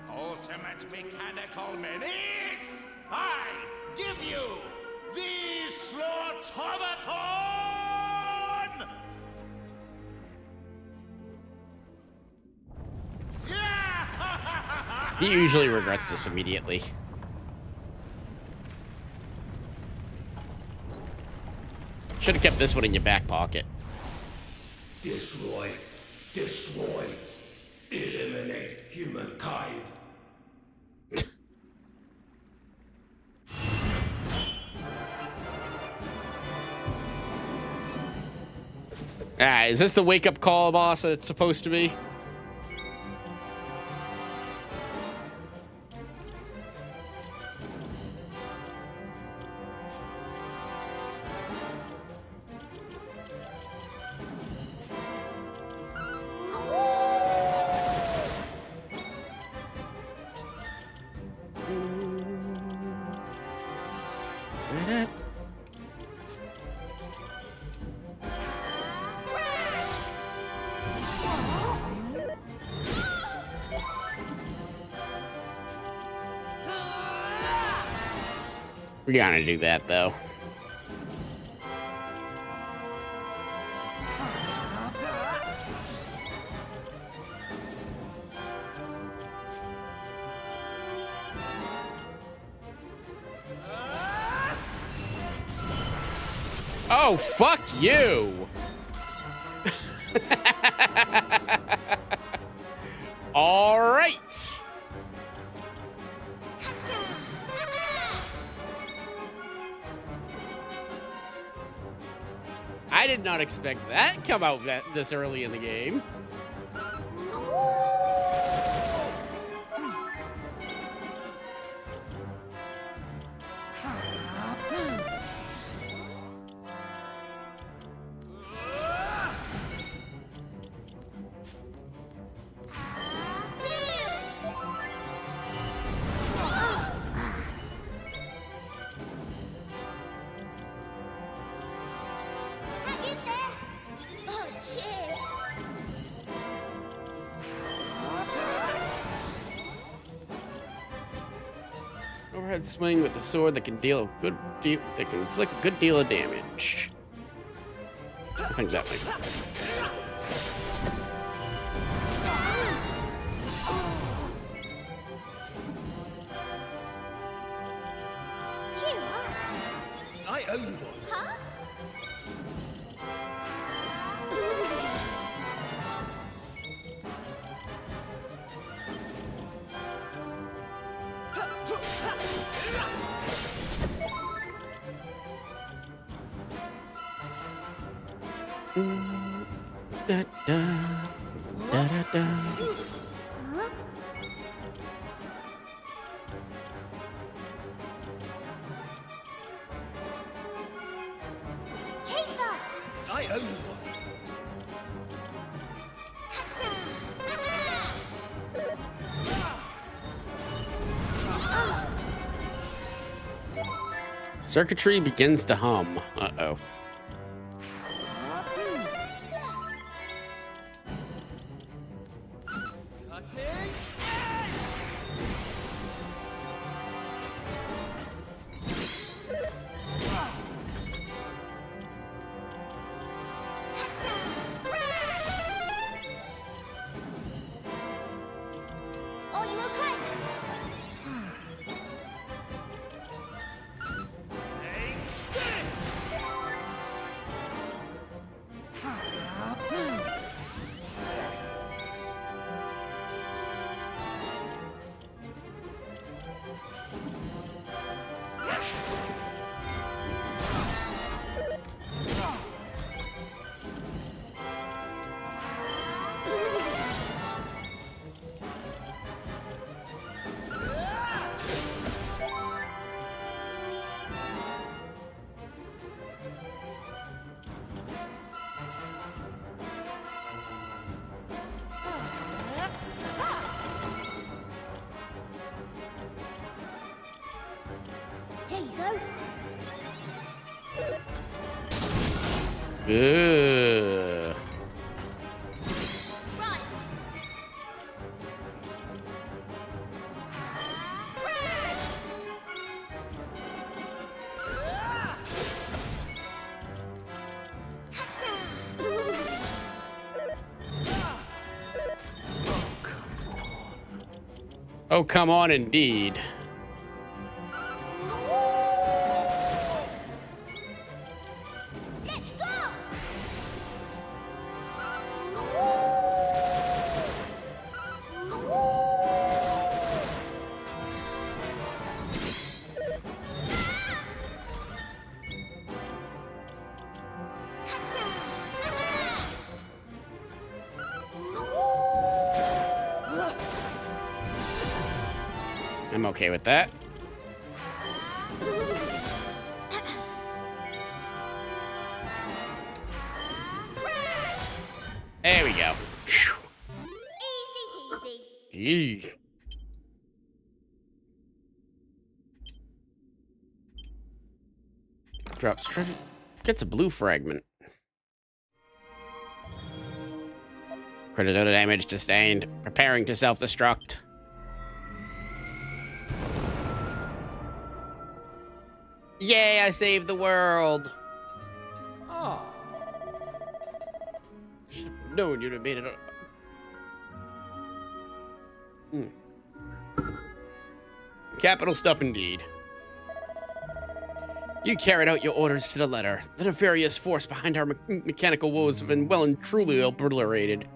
Ultimate mechanical menace. I give you the Slaughtomaton. He usually regrets this immediately. Should have kept this one in your back pocket. Destroy. Destroy. Eliminate humankind. Is this the wake-up call, boss, that it's supposed to be? We gotta do that, though. Oh, fuck you! All right. I did not expect that to come out this early in the game. Overhead swing with the sword that can inflict a good deal of damage. I think that might. I owe you one. Huh? Da, da, da, da, da. I owe you one. Circuitry begins to hum. Uh-oh. Are you okay? Here you go. Ugh. Right. Oh, come on, indeed. Let's go. I'm okay with that. There we go. Easy peasy. Eee. Drops treasure. Gets a blue fragment. Critical damage sustained. Preparing to self-destruct. Yay, I saved the world. Ah, Should have known you'd have made it. Capital stuff indeed. You carried out your orders to the letter. The nefarious force behind our mechanical woes have been well and truly obliterated.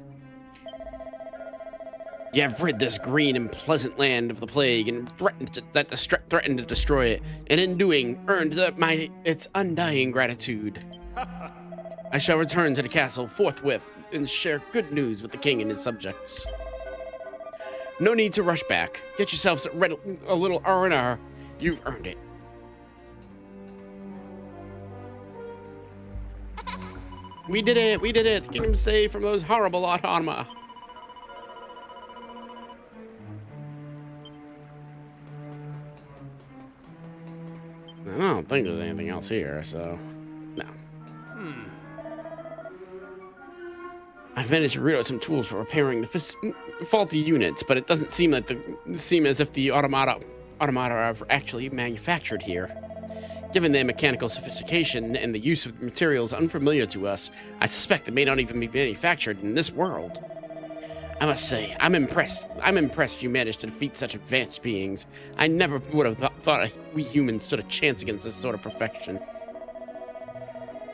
You have rid this green and pleasant land of the plague and threatened to destroy it, and in doing, earned its undying gratitude. I shall return to the castle forthwith and share good news with the king and his subjects. No need to rush back. Get yourselves a little R&R. You've earned it. We did it! We did it! The kingdom saved from those horrible automata. I don't think there's anything else here, so no. I've managed to root out some tools for repairing the faulty units, but it doesn't seem as if the automata are actually manufactured here. Given their mechanical sophistication and the use of materials unfamiliar to us, I suspect they may not even be manufactured in this world. I must say, I'm impressed. I'm impressed you managed to defeat such advanced beings. I never would have thought we humans stood a chance against this sort of perfection.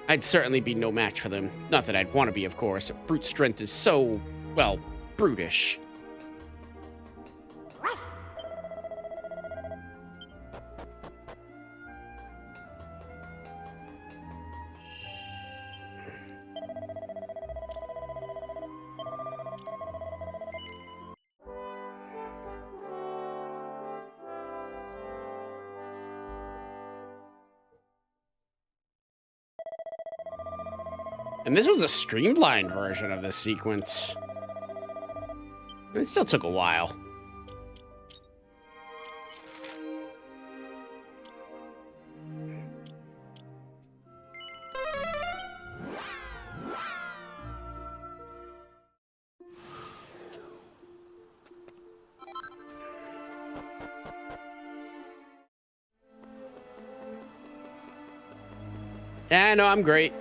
I'd certainly be no match for them. Not that I'd want to be, of course. Brute strength is so, well, brutish. And this was a streamlined version of this sequence. It still took a while. Yeah, no, I'm great.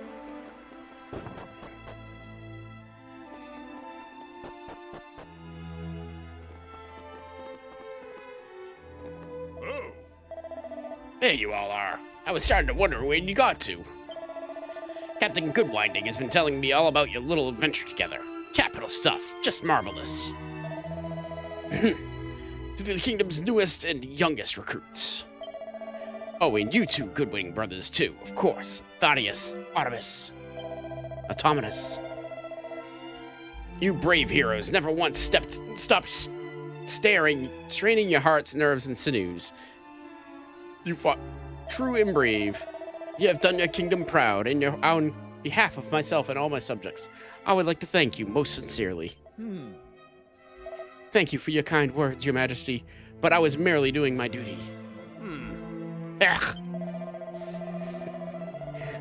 Oh. There you all are. I was starting to wonder where you got to. Captain Goodwinding has been telling me all about your little adventure together. Capital stuff. Just marvelous. To the kingdom's newest and youngest recruits. Oh, and you two Goodwing brothers, too, of course. Thaddeus, Autonymus, Automaton. You brave heroes never once stopped straining your hearts, nerves, and sinews. You fought true and brave. You have done your kingdom proud, and on behalf of myself and all my subjects, I would like to thank you most sincerely. Thank you for your kind words, Your Majesty, but I was merely doing my duty. Ugh.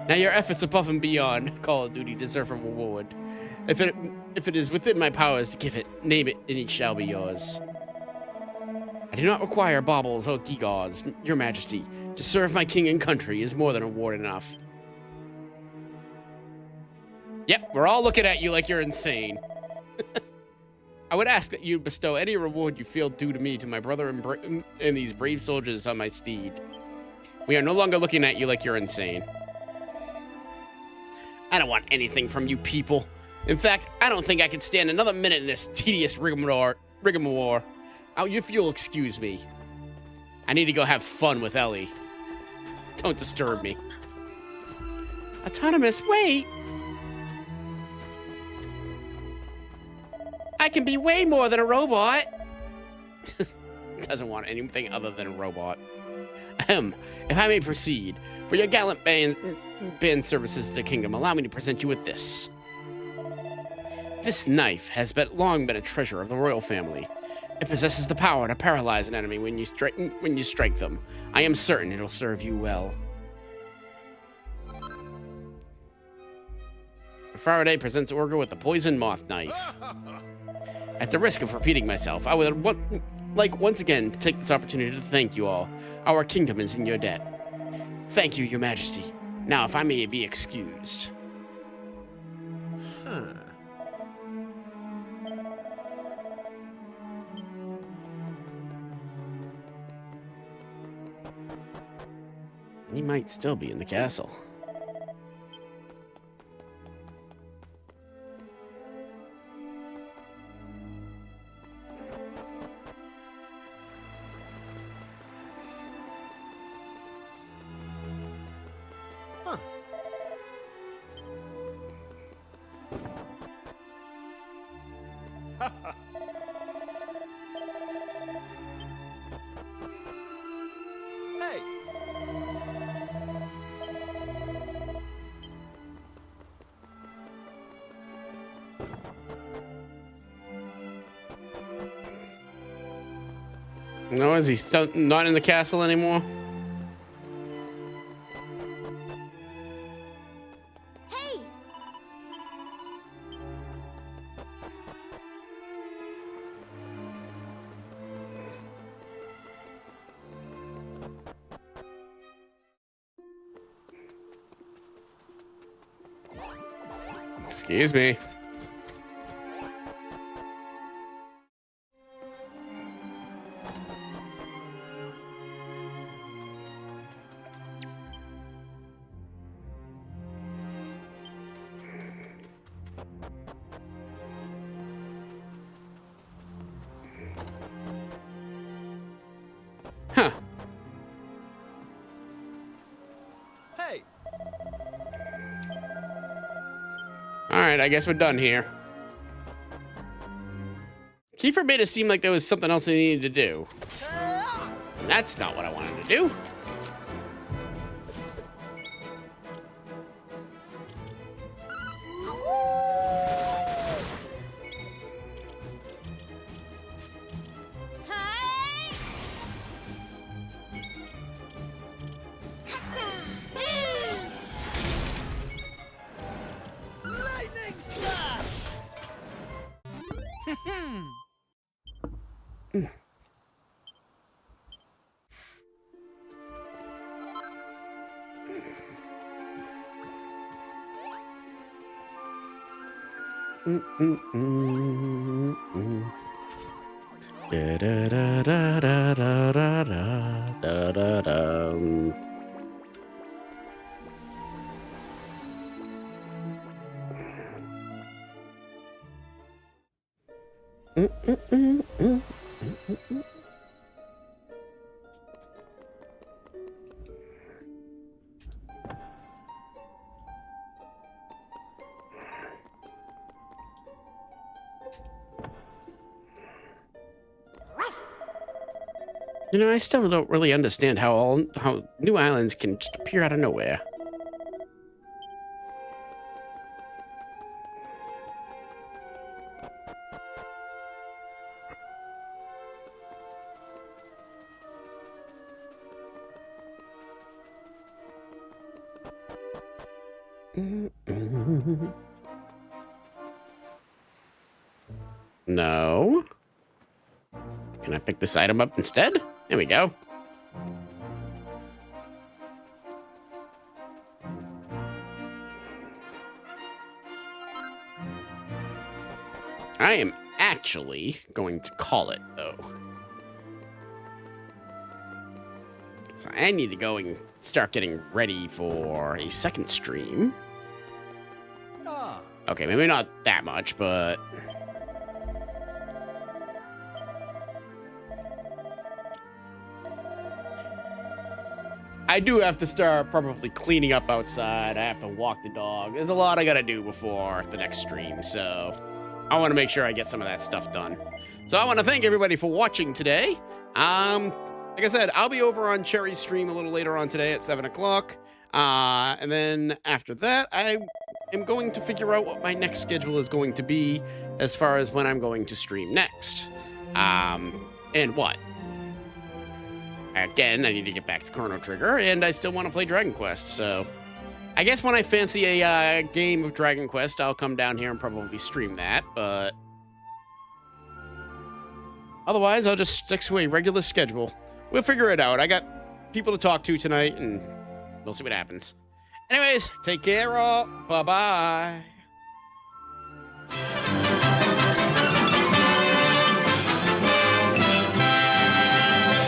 Now your efforts above and beyond Call of Duty deserve a reward. If it is within my powers to give it, name it, and it shall be yours. I do not require baubles or gewgaws, Your Majesty. To serve my king and country is more than reward enough. Yep, we're all looking at you like you're insane. I would ask that you bestow any reward you feel due to me, to my brother and these brave soldiers on my steed. We are no longer looking at you like you're insane. I don't want anything from you people. In fact, I don't think I can stand another minute in this tedious rigmarole. If you'll excuse me. I need to go have fun with Ellie. Don't disturb me. Autonomous, wait! I can be way more than a robot! Doesn't want anything other than a robot. If I may proceed, for your gallant band services to the kingdom, allow me to present you with this. This knife has long been a treasure of the royal family. It possesses the power to paralyze an enemy when you strike them. I am certain it'll serve you well. Faraday presents Orga with the poison moth knife. At the risk of repeating myself, I would like once again to take this opportunity to thank you all. Our kingdom is in your debt. Thank you, Your Majesty. Now, if I may be excused. He might still be in the castle. Hey! No, is he still not in the castle anymore? Hey! Excuse me. Huh. Hey! All right, I guess we're done here. Kiefer made it seem like there was something else they needed to do. That's not what I wanted to do. Da, da, da, da, da, da, da, da, da, da. You know, I still don't really understand how new islands can just appear out of nowhere. No. Can I pick this item up instead? There we go. I am actually going to call it, though. So I need to go and start getting ready for a second stream. Okay, maybe not that much, but... I do have to start probably cleaning up outside. I have to walk the dog. There's a lot I gotta do before the next stream, so I want to make sure I get some of that stuff done. So I want to thank everybody for watching today. Like I said, I'll be over on Cherry's stream a little later on today at 7 o'clock. And then after that, I am going to figure out what my next schedule is going to be as far as when I'm going to stream next. And what? Again, I need to get back to Chrono Trigger, and I still want to play Dragon Quest, so... I guess when I fancy a game of Dragon Quest, I'll come down here and probably stream that, but... Otherwise, I'll just stick to a regular schedule. We'll figure it out. I got people to talk to tonight, and we'll see what happens. Anyways, take care all. Bye-bye.